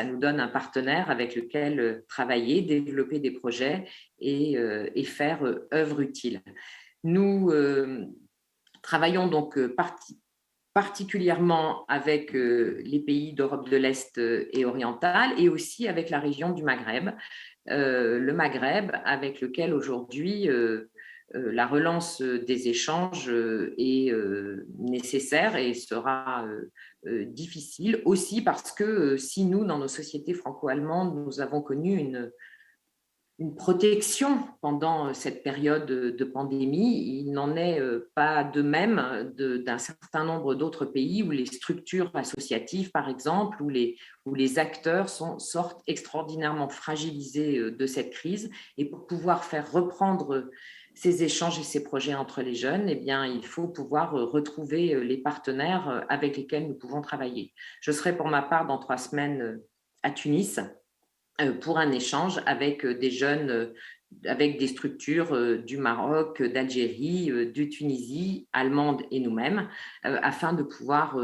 nous donne un partenaire avec lequel travailler, développer des projets et faire œuvre utile. Nous travaillons donc particulièrement avec les pays d'Europe de l'Est et orientale, et aussi avec la région du Maghreb, le Maghreb avec lequel aujourd'hui la relance des échanges est nécessaire et sera difficile, aussi parce que si nous, dans nos sociétés franco-allemandes, nous avons connu une protection pendant cette période de pandémie, il n'en est pas de même d'un certain nombre d'autres pays où les structures associatives, par exemple, où les acteurs sortent extraordinairement fragilisés de cette crise. Et pour pouvoir faire reprendre ces échanges et ces projets entre les jeunes, eh bien, il faut pouvoir retrouver les partenaires avec lesquels nous pouvons travailler. Je serai pour ma part dans 3 semaines à Tunis pour un échange avec des jeunes, avec des structures du Maroc, d'Algérie, de Tunisie, allemandes et nous-mêmes, afin de pouvoir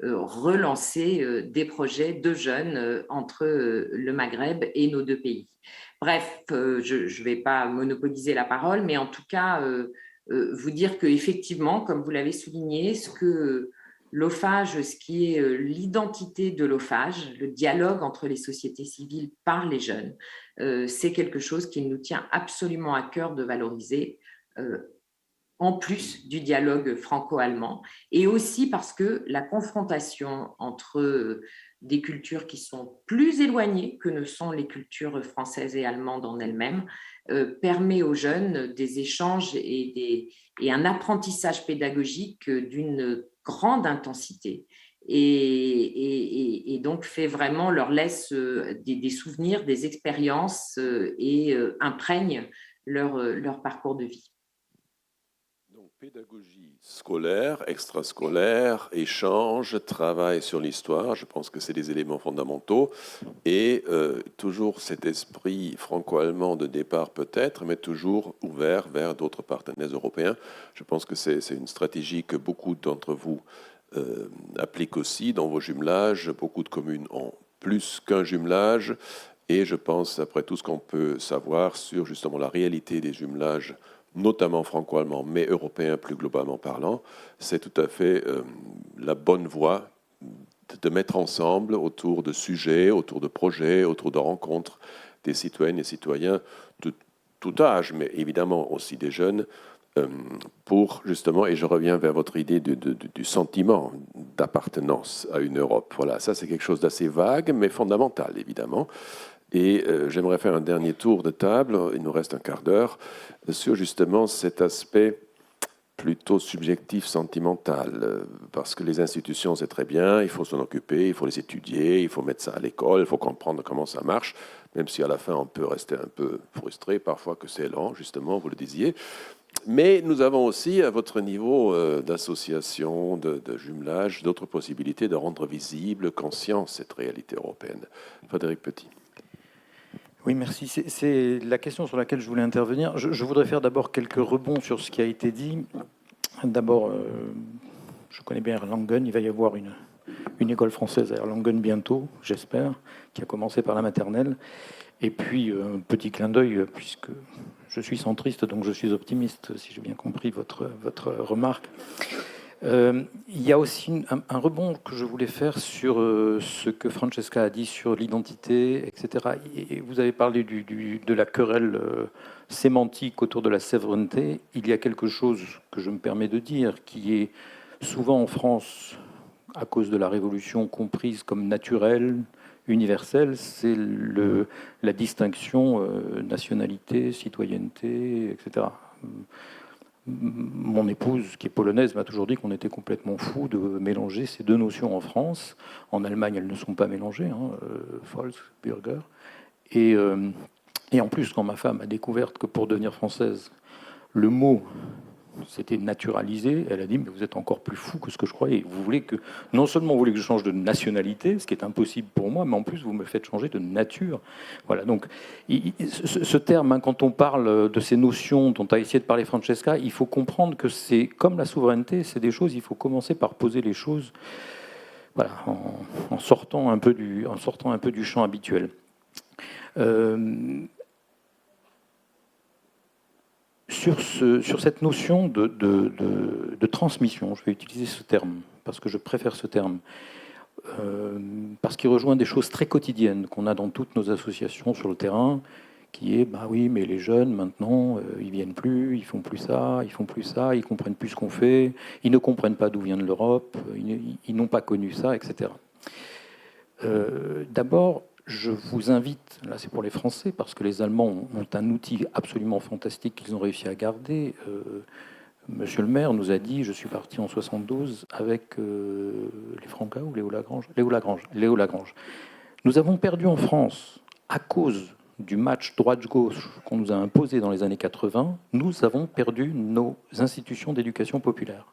relancer des projets de jeunes entre le Maghreb et nos 2 pays. Bref, je ne vais pas monopoliser la parole, mais en tout cas, vous dire qu'effectivement, comme vous l'avez souligné, ce qui est l'identité de l'OFAGE, le dialogue entre les sociétés civiles par les jeunes, c'est quelque chose qu'il nous tient absolument à cœur de valoriser, en plus du dialogue franco-allemand, et aussi parce que la confrontation entre des cultures qui sont plus éloignées que ne sont les cultures françaises et allemandes en elles-mêmes permet aux jeunes des échanges et un apprentissage pédagogique d'une grande intensité, et donc leur laisse des souvenirs, des expériences et imprègne leur parcours de vie. Donc, pédagogie scolaire, extrascolaire, échange, travail sur l'histoire, je pense que c'est des éléments fondamentaux, et toujours cet esprit franco-allemand de départ peut-être, mais toujours ouvert vers d'autres partenaires européens. Je pense que c'est une stratégie que beaucoup d'entre vous appliquent aussi dans vos jumelages. Beaucoup de communes ont plus qu'un jumelage, et je pense, après tout ce qu'on peut savoir sur justement la réalité des jumelages notamment franco-allemand, mais européen plus globalement parlant, c'est tout à fait la bonne voie de mettre ensemble autour de sujets, autour de projets, autour de rencontres des citoyennes et citoyens de tout âge, mais évidemment aussi des jeunes, pour justement, et je reviens vers votre idée du sentiment d'appartenance à une Europe. Voilà, ça c'est quelque chose d'assez vague, mais fondamental, évidemment. Et j'aimerais faire un dernier tour de table, il nous reste un quart d'heure, sur justement cet aspect plutôt subjectif, sentimental, parce que les institutions, c'est très bien, il faut s'en occuper, il faut les étudier, il faut mettre ça à l'école, il faut comprendre comment ça marche, même si à la fin on peut rester un peu frustré parfois que c'est lent, justement, vous le disiez. Mais nous avons aussi, à votre niveau d'association, de jumelage, d'autres possibilités de rendre visible, conscient cette réalité européenne. Frédéric Petit. Oui, merci. C'est la question sur laquelle je voulais intervenir. Je voudrais faire d'abord quelques rebonds sur ce qui a été dit. D'abord, je connais bien Erlangen. Il va y avoir une école française à Erlangen bientôt, j'espère, qui a commencé par la maternelle. Et puis, un petit clin d'œil, puisque je suis centriste, donc je suis optimiste, si j'ai bien compris votre remarque. Il y a aussi un rebond que je voulais faire sur ce que Francesca a dit sur l'identité, etc. Et vous avez parlé de la querelle sémantique autour de la souveraineté. Il y a quelque chose que je me permets de dire, qui est souvent en France, à cause de la Révolution, comprise comme naturelle, universelle, c'est la distinction nationalité, citoyenneté, etc. Mon épouse, qui est polonaise, m'a toujours dit qu'on était complètement fou de mélanger ces deux notions en France. En Allemagne, elles ne sont pas mélangées, Volk, Bürger. Et en plus, quand ma femme a découvert que pour devenir française, le mot s'était naturalisé, elle a dit, mais vous êtes encore plus fou que ce que je croyais. Vous voulez que, non seulement vous voulez que je change de nationalité, ce qui est impossible pour moi, mais en plus vous me faites changer de nature. Voilà, donc ce terme, quand on parle de ces notions dont a essayé de parler Francesca, il faut comprendre que c'est comme la souveraineté, c'est des choses, il faut commencer par poser les choses, voilà, en sortant un peu du champ habituel. Sur cette notion de transmission, je vais utiliser ce terme, parce que je préfère ce terme, parce qu'il rejoint des choses très quotidiennes qu'on a dans toutes nos associations sur le terrain, qui est, bah oui, mais les jeunes, maintenant, ils viennent plus, ils font plus ça, ils comprennent plus ce qu'on fait, ils ne comprennent pas d'où vient de l'Europe, ils n'ont pas connu ça, etc. D'abord, je vous invite, là c'est pour les Français, parce que les Allemands ont un outil absolument fantastique qu'ils ont réussi à garder. Monsieur le maire nous a dit, je suis parti en 72 avec les Franca ou Léo Lagrange. Nous avons perdu en France, à cause du match droite-gauche qu'on nous a imposé dans les années 80, nous avons perdu nos institutions d'éducation populaire,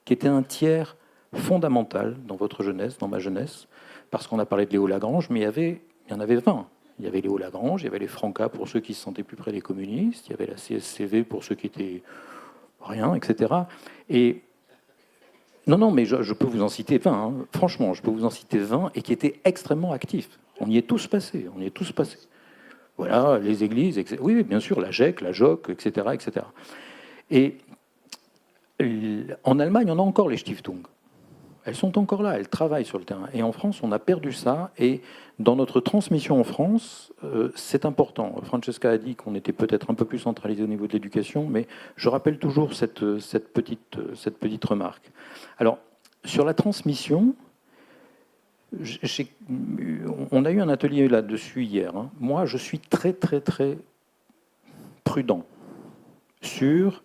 qui étaient un tiers fondamental dans votre jeunesse, dans ma jeunesse, parce qu'on a parlé de Léo Lagrange, mais il y en avait 20. Il y avait Léo Lagrange, il y avait les Franca pour ceux qui se sentaient plus près des communistes, il y avait la CSCV pour ceux qui étaient rien, etc. Et non, mais je peux vous en citer 20, hein. Franchement, je peux vous en citer 20 et qui étaient extrêmement actifs. On y est tous passés, Voilà, les églises, etc. Oui, bien sûr, la GEC, la JOC, etc., etc. Et en Allemagne, on a encore les Stiftung. Elles sont encore là, elles travaillent sur le terrain. Et en France, on a perdu ça. Et dans notre transmission en France, c'est important. Francesca a dit qu'on était peut-être un peu plus centralisé au niveau de l'éducation, mais je rappelle toujours cette petite remarque. Alors, sur la transmission, on a eu un atelier là-dessus hier. Moi, je suis très, très, très prudent sur...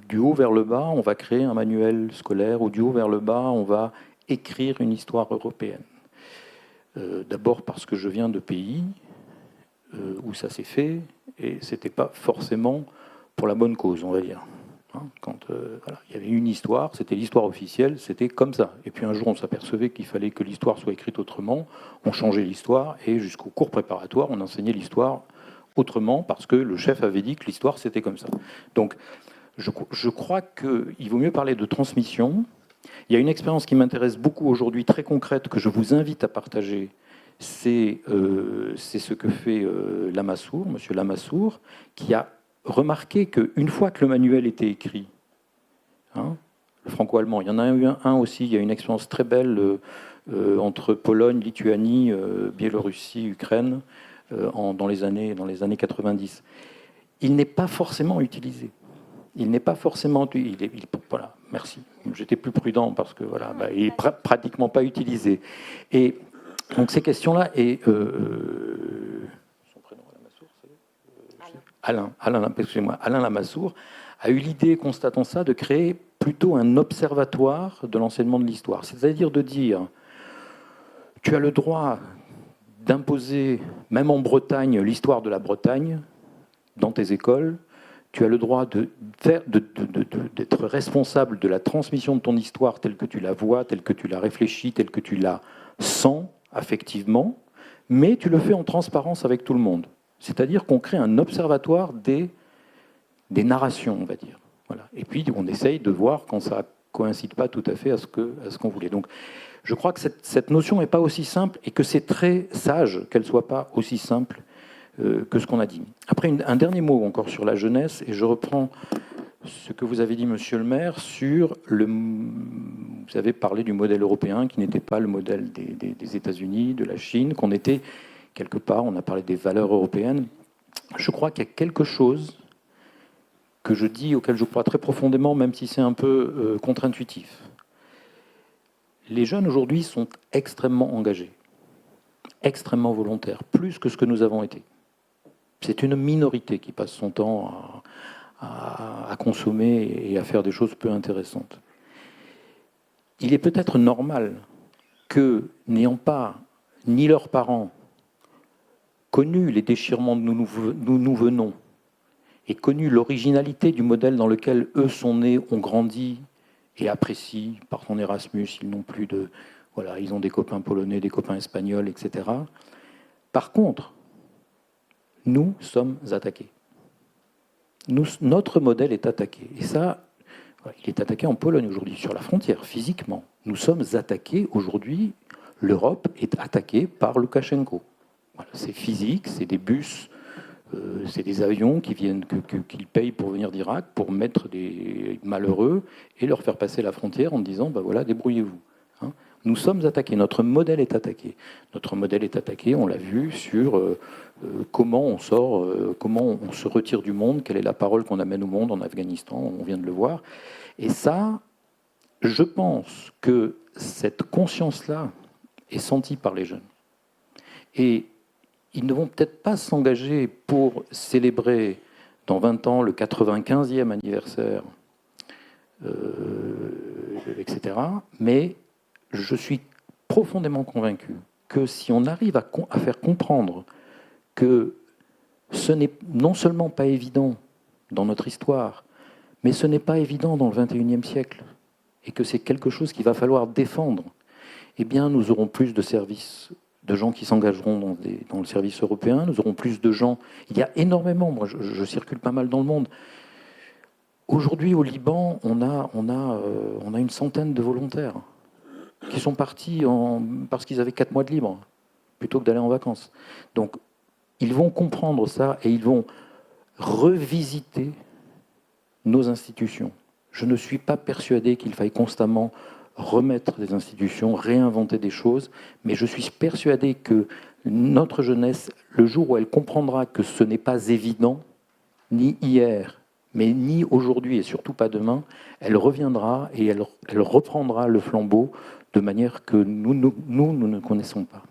du haut vers le bas, on va créer un manuel scolaire, ou du haut vers le bas, on va écrire une histoire européenne. D'abord parce que je viens de pays où ça s'est fait, et c'était pas forcément pour la bonne cause, on va dire. Quand voilà, il y avait une histoire, c'était l'histoire officielle, c'était comme ça. Et puis un jour, on s'apercevait qu'il fallait que l'histoire soit écrite autrement, on changeait l'histoire, et jusqu'au cours préparatoire, on enseignait l'histoire autrement, parce que le chef avait dit que l'histoire, c'était comme ça. Donc, je crois qu'il vaut mieux parler de transmission. Il y a une expérience qui m'intéresse beaucoup aujourd'hui, très concrète, que je vous invite à partager. C'est ce que fait Lamassoure, Monsieur Lamassoure, qui a remarquez qu'une fois que le manuel était écrit, hein, le franco-allemand, il y en a eu un aussi, il y a une expérience très belle entre Pologne, Lituanie, Biélorussie, Ukraine, dans les années 90. Il n'est pas forcément utilisé. Il n'est pas forcément... voilà, merci. J'étais plus prudent parce que voilà, il n'est pratiquement pas utilisé. Et donc ces questions-là, et son prénom Alain Lamassoure a eu l'idée, constatant ça, de créer plutôt un observatoire de l'enseignement de l'histoire. C'est-à-dire de dire, tu as le droit d'imposer, même en Bretagne, l'histoire de la Bretagne dans tes écoles. Tu as le droit d'être responsable de la transmission de ton histoire telle que tu la vois, telle que tu la réfléchis, telle que tu la sens affectivement, mais tu le fais en transparence avec tout le monde. C'est-à-dire qu'on crée un observatoire des narrations, on va dire. Voilà. Et puis on essaye de voir quand ça ne coïncide pas tout à fait à ce qu'on voulait. Donc je crois que cette notion n'est pas aussi simple et que c'est très sage qu'elle ne soit pas aussi simple que ce qu'on a dit. Après, un dernier mot encore sur la jeunesse, et je reprends ce que vous avez dit, monsieur le maire, sur vous avez parlé du modèle européen qui n'était pas le modèle des États-Unis, de la Chine, qu'on était quelque part, on a parlé des valeurs européennes. Je crois qu'il y a quelque chose que je dis, auquel je crois très profondément, même si c'est un peu contre-intuitif. Les jeunes aujourd'hui sont extrêmement engagés, extrêmement volontaires, plus que ce que nous avons été. C'est une minorité qui passe son temps à consommer et à faire des choses peu intéressantes. Il est peut-être normal que, n'ayant pas, ni leurs parents, connu les déchirements d'où nous venons, et connu l'originalité du modèle dans lequel eux sont nés, ont grandi et apprécient, par son Erasmus, ils n'ont plus de... Voilà, ils ont des copains polonais, des copains espagnols, etc. Par contre, nous sommes attaqués. Notre modèle est attaqué. Et ça, il est attaqué en Pologne aujourd'hui, sur la frontière, physiquement. Nous sommes attaqués aujourd'hui. L'Europe est attaquée par Loukachenko. Voilà, c'est physique, c'est des bus, c'est des avions qu'ils payent pour venir d'Irak, pour mettre des malheureux et leur faire passer la frontière en disant, ben voilà, débrouillez-vous. Hein. Nous sommes attaqués, notre modèle est attaqué. Notre modèle est attaqué, on l'a vu, sur comment on sort, comment on se retire du monde, quelle est la parole qu'on amène au monde en Afghanistan, on vient de le voir. Et ça, je pense que cette conscience-là est sentie par les jeunes. Et ils ne vont peut-être pas s'engager pour célébrer dans 20 ans le 95e anniversaire, etc. Mais je suis profondément convaincu que si on arrive à faire comprendre que ce n'est non seulement pas évident dans notre histoire, mais ce n'est pas évident dans le XXIe siècle, et que c'est quelque chose qu'il va falloir défendre, eh bien nous aurons plus de services, de gens qui s'engageront dans le service européen, nous aurons plus de gens. Il y a énormément, moi je circule pas mal dans le monde. Aujourd'hui au Liban, on a une centaine de volontaires qui sont partis parce qu'ils avaient 4 mois de libre, plutôt que d'aller en vacances. Donc ils vont comprendre ça et ils vont revisiter nos institutions. Je ne suis pas persuadé qu'il faille constamment remettre des institutions, réinventer des choses, mais je suis persuadé que notre jeunesse, le jour où elle comprendra que ce n'est pas évident, ni hier, mais ni aujourd'hui et surtout pas demain, elle reviendra et elle reprendra le flambeau de manière que nous ne connaissons pas.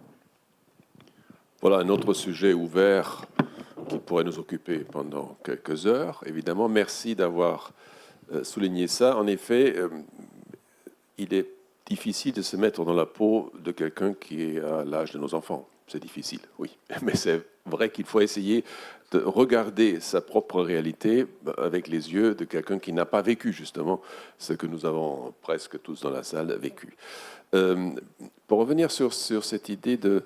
Voilà un autre sujet ouvert qui pourrait nous occuper pendant quelques heures. Évidemment, merci d'avoir souligné ça. En effet, il est difficile de se mettre dans la peau de quelqu'un qui est à l'âge de nos enfants. C'est difficile, oui. Mais c'est vrai qu'il faut essayer de regarder sa propre réalité avec les yeux de quelqu'un qui n'a pas vécu justement ce que nous avons presque tous dans la salle vécu. Pour revenir sur cette idée de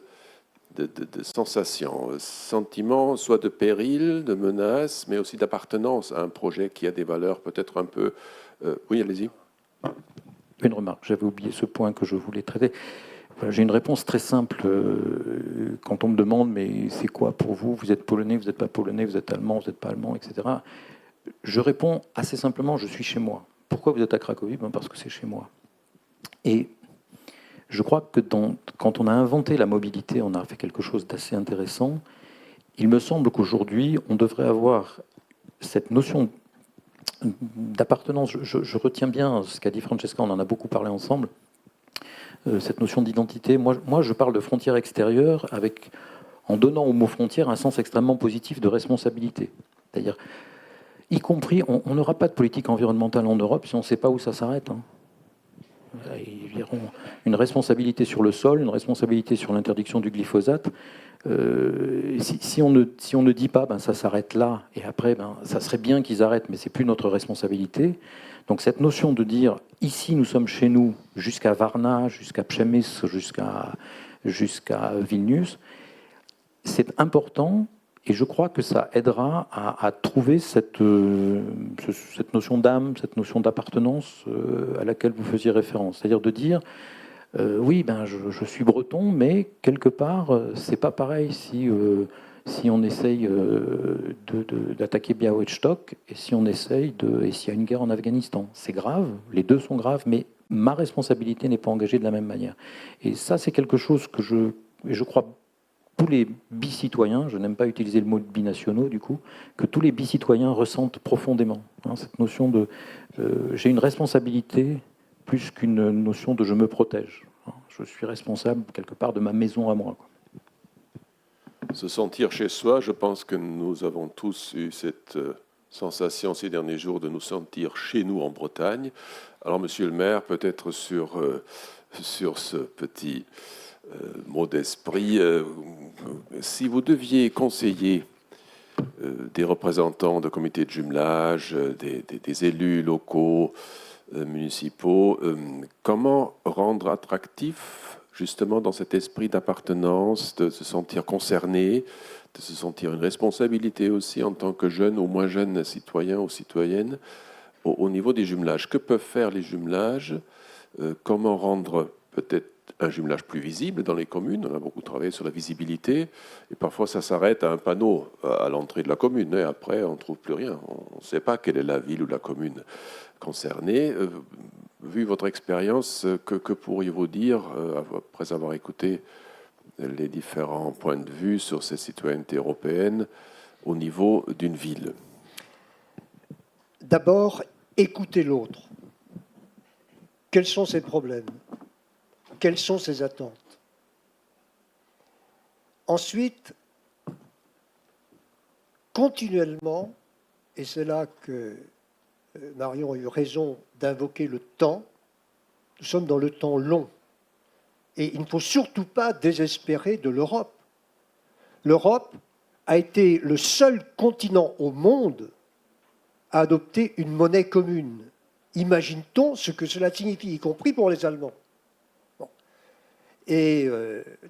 sensation, sentiment soit de péril, de menace, mais aussi d'appartenance à un projet qui a des valeurs peut-être un peu... Oui, allez-y. Une remarque, j'avais oublié ce point que je voulais traiter. J'ai une réponse très simple quand on me demande mais c'est quoi pour vous? Vous êtes polonais, vous n'êtes pas polonais, vous êtes allemand, vous n'êtes pas allemand, etc. Je réponds assez simplement, je suis chez moi. Pourquoi vous êtes à Cracovie? Parce que c'est chez moi. Et je crois que quand on a inventé la mobilité, on a fait quelque chose d'assez intéressant. Il me semble qu'aujourd'hui, on devrait avoir cette notion d'appartenance. Je retiens bien ce qu'a dit Francesca, on en a beaucoup parlé ensemble. Cette notion d'identité. Moi, je parle de frontières extérieures en donnant au mot frontière un sens extrêmement positif de responsabilité. C'est-à-dire, y compris, on n'aura pas de politique environnementale en Europe si on ne sait pas où ça s'arrête. Ils verront une responsabilité sur le sol, une responsabilité sur l'interdiction du glyphosate. Si on ne dit pas, ça s'arrête là, et après, ça serait bien qu'ils arrêtent, mais c'est plus notre responsabilité. Donc cette notion de dire, ici nous sommes chez nous, jusqu'à Varna, jusqu'à Przemysl, jusqu'à Vilnius, c'est important, et je crois que ça aidera à trouver cette notion d'âme, cette notion d'appartenance à laquelle vous faisiez référence. C'est-à-dire de dire, oui, je suis breton, mais quelque part, c'est pas pareil si on essaye d'attaquer Białystok et si on essaye et s'il y a une guerre en Afghanistan. C'est grave, les deux sont graves, mais ma responsabilité n'est pas engagée de la même manière. Et ça, c'est quelque chose que je crois tous les bicitoyens, je n'aime pas utiliser le mot de binationaux du coup, que tous les bicitoyens ressentent profondément. Cette notion de j'ai une responsabilité plus qu'une notion de je me protège. Je suis responsable quelque part de ma maison à moi. Se sentir chez soi, je pense que nous avons tous eu cette sensation ces derniers jours de nous sentir chez nous en Bretagne. Alors, monsieur le maire, peut-être sur ce petit mot d'esprit, si vous deviez conseiller des représentants de comités de jumelage, des élus locaux, municipaux, comment rendre attractif justement dans cet esprit d'appartenance, de se sentir concerné, de se sentir une responsabilité aussi en tant que jeune ou moins jeune citoyen ou citoyenne au niveau des jumelages. Que peuvent faire les jumelages? Comment rendre peut-être un jumelage plus visible dans les communes? On a beaucoup travaillé sur la visibilité et parfois ça s'arrête à un panneau à l'entrée de la commune et après on ne trouve plus rien. On ne sait pas quelle est la ville ou la commune concernée. Vu votre expérience, que pourriez-vous dire, après avoir écouté les différents points de vue sur cette citoyenneté européenne au niveau d'une ville? D'abord, écoutez l'autre. Quels sont ses problèmes? Quelles sont ses attentes? Ensuite, continuellement, et c'est là que Marion a eu raison d'invoquer le temps, nous sommes dans le temps long. Et il ne faut surtout pas désespérer de l'Europe. L'Europe a été le seul continent au monde à adopter une monnaie commune. Imagine-t-on ce que cela signifie, y compris pour les Allemands. Bon. Et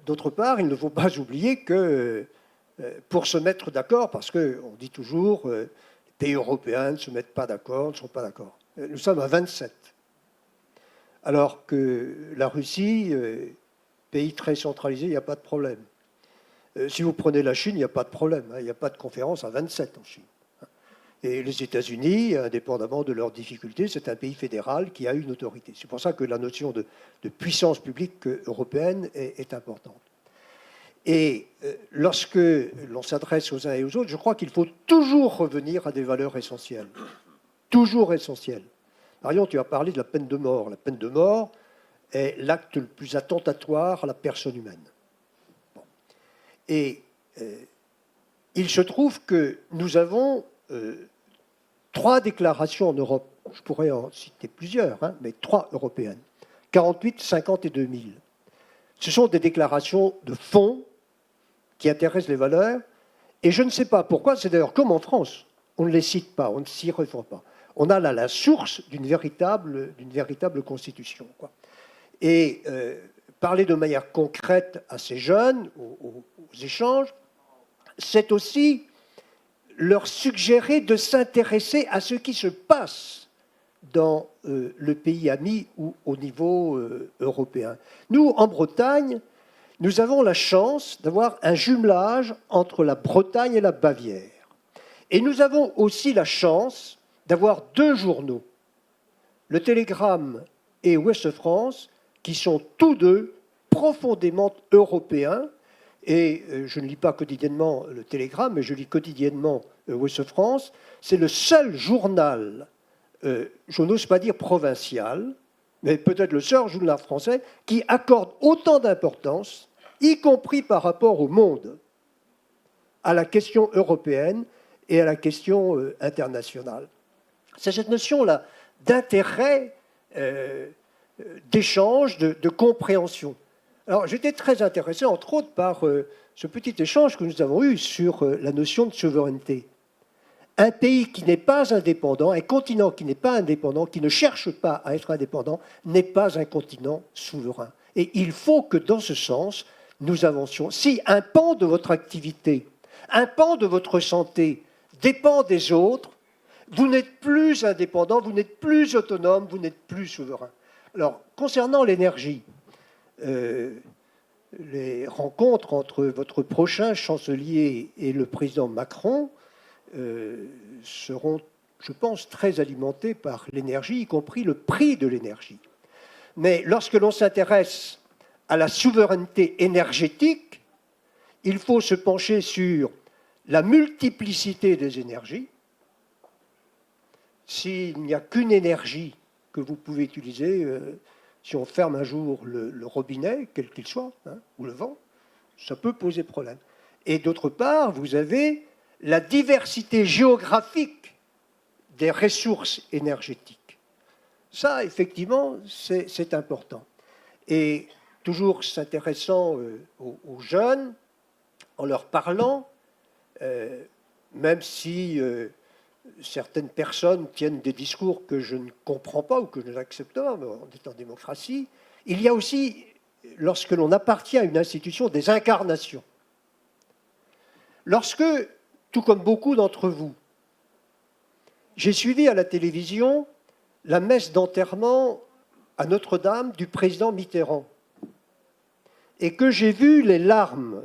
d'autre part, il ne faut pas oublier que pour se mettre d'accord, parce qu'on dit toujours les pays européens ne se mettent pas d'accord, ne sont pas d'accord. Nous sommes à 27. Alors que la Russie, pays très centralisé, il n'y a pas de problème. Si vous prenez la Chine, il n'y a pas de problème. Il n'y a pas de conférence à 27 en Chine. Et les États-Unis, indépendamment de leurs difficultés, c'est un pays fédéral qui a une autorité. C'est pour ça que la notion de puissance publique européenne est importante. Et lorsque l'on s'adresse aux uns et aux autres, je crois qu'il faut toujours revenir à des valeurs essentielles. Toujours essentielles. Marion, tu as parlé de la peine de mort. La peine de mort est l'acte le plus attentatoire à la personne humaine. Bon. Et il se trouve que nous avons 3 déclarations en Europe. Je pourrais en citer plusieurs, mais 3 européennes. 48, 50 et 2000. Ce sont des déclarations de fond qui intéressent les valeurs. Et je ne sais pas pourquoi, c'est d'ailleurs comme en France, on ne les cite pas, on ne s'y réfère pas. On a là la source d'une véritable constitution, quoi. Et parler de manière concrète à ces jeunes, aux échanges, c'est aussi leur suggérer de s'intéresser à ce qui se passe dans le pays ami ou au niveau européen. Nous, en Bretagne, nous avons la chance d'avoir un jumelage entre la Bretagne et la Bavière. Et nous avons aussi la chance d'avoir deux journaux, le Télégramme et Ouest France, qui sont tous deux profondément européens. Et je ne lis pas quotidiennement le Télégramme, mais je lis quotidiennement Ouest France. C'est le seul journal, je n'ose pas dire provincial, mais peut-être le seul journal français, qui accorde autant d'importance, y compris par rapport au monde, à la question européenne et à la question internationale. C'est cette notion-là d'intérêt, d'échange, de compréhension. Alors, j'étais très intéressé, entre autres, par ce petit échange que nous avons eu sur la notion de souveraineté. Un pays qui n'est pas indépendant, un continent qui n'est pas indépendant, qui ne cherche pas à être indépendant, n'est pas un continent souverain. Et il faut que, dans ce sens, nous avancions. Si un pan de votre activité, un pan de votre santé dépend des autres, vous n'êtes plus indépendant, vous n'êtes plus autonome, vous n'êtes plus souverain. Alors, concernant l'énergie, les rencontres entre votre prochain chancelier et le président Macron seront, je pense, très alimentées par l'énergie, y compris le prix de l'énergie. Mais lorsque l'on s'intéresse à la souveraineté énergétique, il faut se pencher sur la multiplicité des énergies. S'il n'y a qu'une énergie que vous pouvez utiliser, si on ferme un jour le robinet, quel qu'il soit, ou le vent, ça peut poser problème. Et d'autre part, vous avez la diversité géographique des ressources énergétiques. Ça, effectivement, c'est important. Et toujours s'intéressant aux jeunes, en leur parlant, même si certaines personnes tiennent des discours que je ne comprends pas ou que je n'accepte pas, mais on est en démocratie, il y a aussi, lorsque l'on appartient à une institution, des incarnations. Lorsque, tout comme beaucoup d'entre vous, j'ai suivi à la télévision la messe d'enterrement à Notre-Dame du président Mitterrand, et que j'ai vu les larmes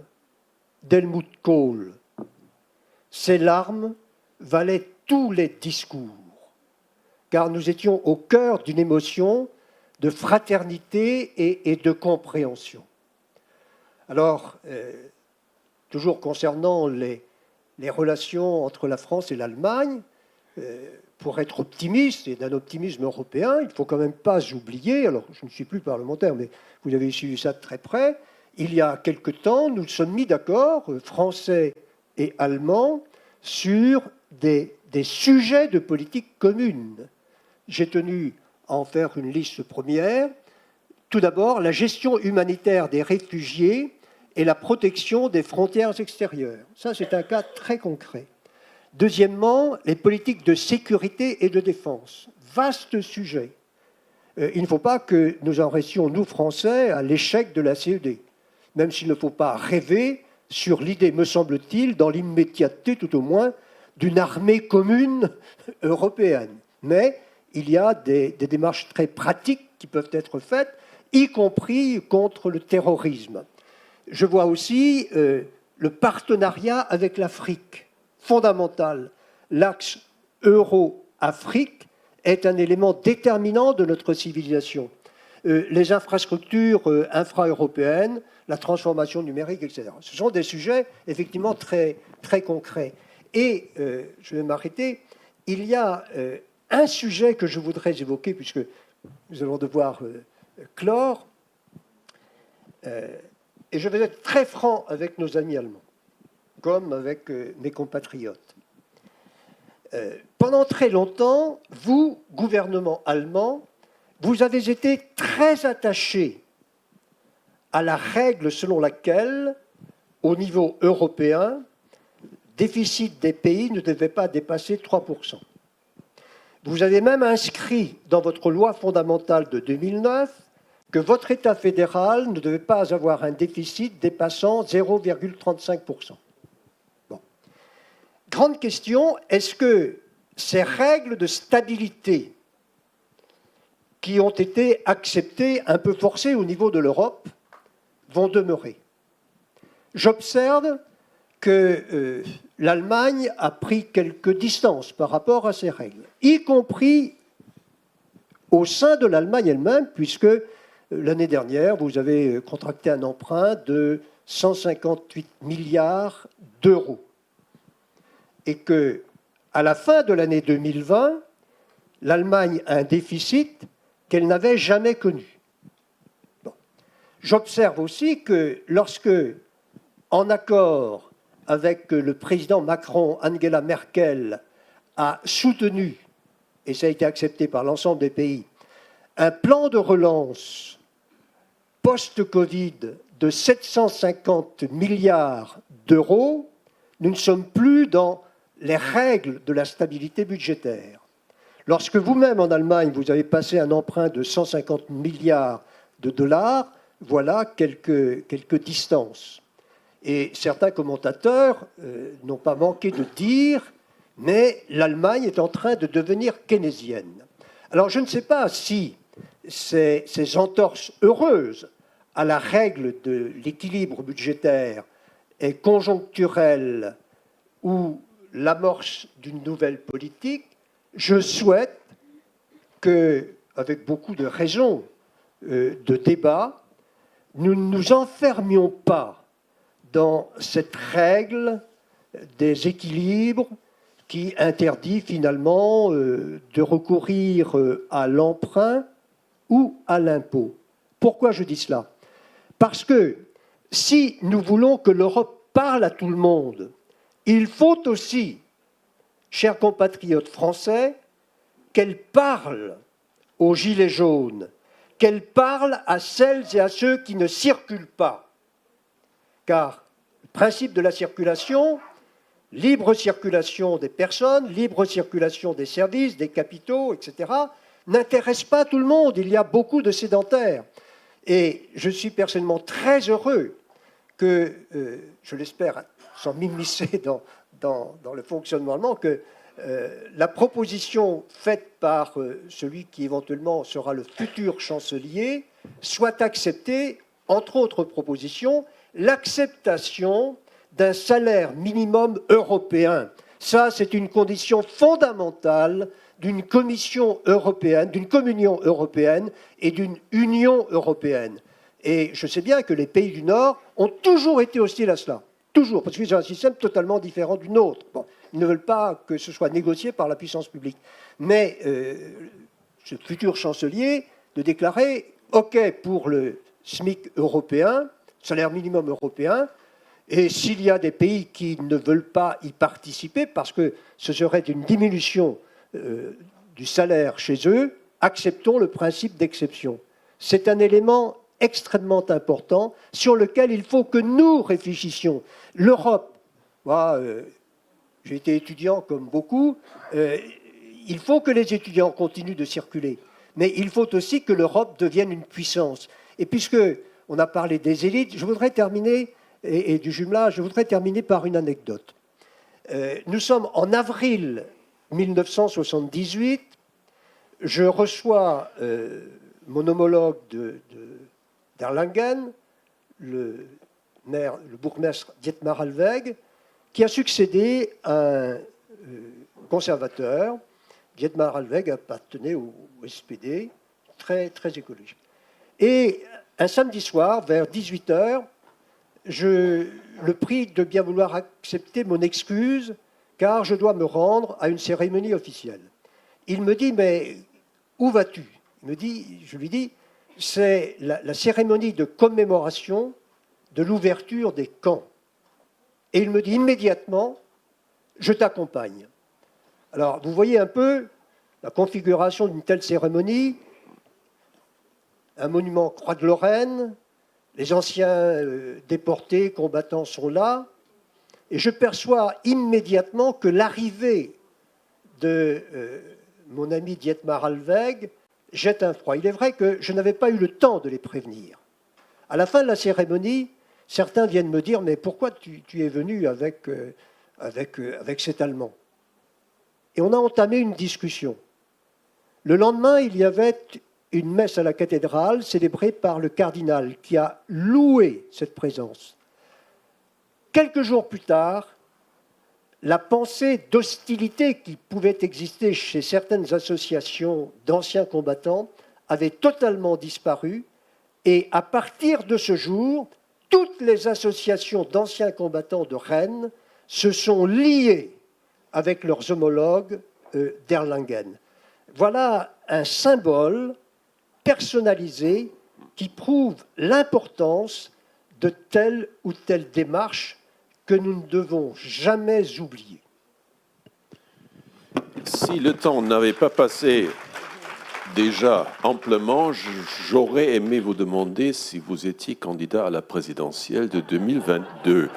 d'Helmut Kohl, ces larmes valaient tous les discours, car nous étions au cœur d'une émotion de fraternité et de compréhension. Alors, toujours concernant les relations entre la France et l'Allemagne, pour être optimiste, et d'un optimisme européen, il ne faut quand même pas oublier, alors je ne suis plus parlementaire, mais vous avez suivi ça de très près, il y a quelque temps, nous nous sommes mis d'accord, Français et Allemands, sur des sujets de politique commune. J'ai tenu à en faire une liste première. Tout d'abord, la gestion humanitaire des réfugiés et la protection des frontières extérieures. Ça, c'est un cas très concret. Deuxièmement, les politiques de sécurité et de défense. Vaste sujet. Il ne faut pas que nous en restions, nous, Français, à l'échec de la CED. Même s'il ne faut pas rêver sur l'idée, me semble-t-il, dans l'immédiateté tout au moins, d'une armée commune européenne. Mais il y a des démarches très pratiques qui peuvent être faites, y compris contre le terrorisme. Je vois aussi le partenariat avec l'Afrique, fondamental. L'axe Euro-Afrique est un élément déterminant de notre civilisation. Les infrastructures infra-européennes, la transformation numérique, etc. Ce sont des sujets effectivement très, très concrets. Et je vais m'arrêter. Il y a un sujet que je voudrais évoquer, puisque nous allons devoir clore. Et je vais être très franc avec nos amis allemands, comme avec mes compatriotes. Pendant très longtemps, vous, gouvernement allemand, vous avez été très attachés à la règle selon laquelle, au niveau européen, le déficit des pays ne devait pas dépasser 3%. Vous avez même inscrit dans votre loi fondamentale de 2009 que votre État fédéral ne devait pas avoir un déficit dépassant 0,35%. Bon. Grande question, est-ce que ces règles de stabilité qui ont été acceptés un peu forcés au niveau de l'Europe vont demeurer. J'observe que l'Allemagne a pris quelques distances par rapport à ces règles, y compris au sein de l'Allemagne elle-même, puisque l'année dernière, vous avez contracté un emprunt de 158 milliards d'euros. Et qu'à la fin de l'année 2020, l'Allemagne a un déficit qu'elle n'avait jamais connu. Bon. J'observe aussi que lorsque, en accord avec le président Macron, Angela Merkel a soutenu, et ça a été accepté par l'ensemble des pays, un plan de relance post-Covid de 750 milliards d'euros, nous ne sommes plus dans les règles de la stabilité budgétaire. Lorsque vous-même, en Allemagne, vous avez passé un emprunt de 150 milliards de dollars, voilà quelques distances. Et certains commentateurs n'ont pas manqué de dire « mais l'Allemagne est en train de devenir keynésienne ». Alors je ne sais pas si ces entorses heureuses à la règle de l'équilibre budgétaire est conjoncturelle ou l'amorce d'une nouvelle politique. Je souhaite que, avec beaucoup de raisons de débat, nous ne nous enfermions pas dans cette règle des équilibres qui interdit finalement de recourir à l'emprunt ou à l'impôt. Pourquoi je dis cela? Parce que si nous voulons que l'Europe parle à tout le monde, il faut aussi, chers compatriotes français, qu'elle parle aux gilets jaunes, qu'elle parle à celles et à ceux qui ne circulent pas. Car le principe de la circulation, libre circulation des personnes, libre circulation des services, des capitaux, etc., n'intéresse pas tout le monde. Il y a beaucoup de sédentaires. Et je suis personnellement très heureux que, je l'espère, sans m'immiscer dans le fonctionnement allemand, que la proposition faite par celui qui éventuellement sera le futur chancelier soit acceptée, entre autres propositions, l'acceptation d'un salaire minimum européen. Ça, c'est une condition fondamentale d'une commission européenne, d'une communion européenne et d'une union européenne. Et je sais bien que les pays du Nord ont toujours été hostiles à cela. Toujours, parce qu'ils ont un système totalement différent du nôtre. Bon, ils ne veulent pas que ce soit négocié par la puissance publique. Mais ce futur chancelier de déclarer « OK pour le SMIC européen, salaire minimum européen », et s'il y a des pays qui ne veulent pas y participer parce que ce serait une diminution du salaire chez eux, acceptons le principe d'exception. C'est un élément extrêmement important sur lequel il faut que nous réfléchissions. L'Europe, moi, j'ai été étudiant comme beaucoup, il faut que les étudiants continuent de circuler, mais il faut aussi que l'Europe devienne une puissance. Et puisque on a parlé des élites, je voudrais terminer, et du jumelage, je voudrais terminer par une anecdote. Nous sommes en avril 1978, je reçois mon homologue d'Erlangen, le bourgmestre Dietmar Alweg, qui a succédé à un conservateur. Dietmar Alweg appartenait au SPD, très, très écologique. Et un samedi soir, vers 18h, je le prie de bien vouloir accepter mon excuse, car je dois me rendre à une cérémonie officielle. Il me dit, mais où vas-tu? Je lui dis, c'est la cérémonie de commémoration de l'ouverture des camps. Et il me dit immédiatement, je t'accompagne. Alors, vous voyez un peu la configuration d'une telle cérémonie, un monument Croix de Lorraine, les anciens déportés, combattants sont là, et je perçois immédiatement que l'arrivée de mon ami Dietmar Alweg jette un froid. Il est vrai que je n'avais pas eu le temps de les prévenir. À la fin de la cérémonie, certains viennent me dire « Mais pourquoi tu es venu avec cet Allemand ?» Et on a entamé une discussion. Le lendemain, il y avait une messe à la cathédrale célébrée par le cardinal qui a loué cette présence. Quelques jours plus tard, la pensée d'hostilité qui pouvait exister chez certaines associations d'anciens combattants avait totalement disparu et à partir de ce jour, toutes les associations d'anciens combattants de Rennes se sont liées avec leurs homologues d'Erlangen. Voilà un symbole personnalisé qui prouve l'importance de telle ou telle démarche que nous ne devons jamais oublier. Si le temps n'avait pas passé déjà amplement, j'aurais aimé vous demander si vous étiez candidat à la présidentielle de 2022.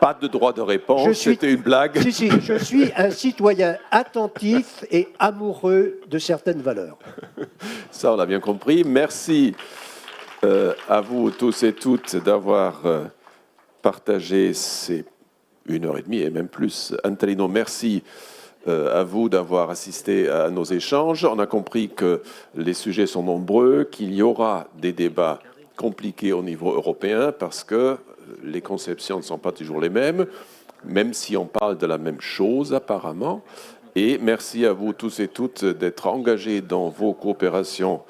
Pas de droit de réponse, c'était une blague. Si, je suis un citoyen attentif et amoureux de certaines valeurs. Ça, on l'a bien compris. Merci à vous tous et toutes d'avoir partagé ces 1h30 et même plus. Antalino, merci à vous d'avoir assisté à nos échanges. On a compris que les sujets sont nombreux, qu'il y aura des débats compliqués au niveau européen parce que les conceptions ne sont pas toujours les mêmes, même si on parle de la même chose apparemment. Et merci à vous tous et toutes d'être engagés dans vos coopérations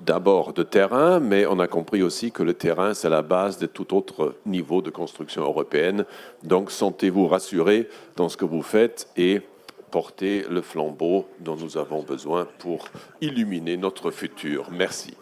d'abord de terrain, mais on a compris aussi que le terrain, c'est la base de tout autre niveau de construction européenne. Donc, sentez-vous rassurés dans ce que vous faites et portez le flambeau dont nous avons besoin pour illuminer notre futur. Merci.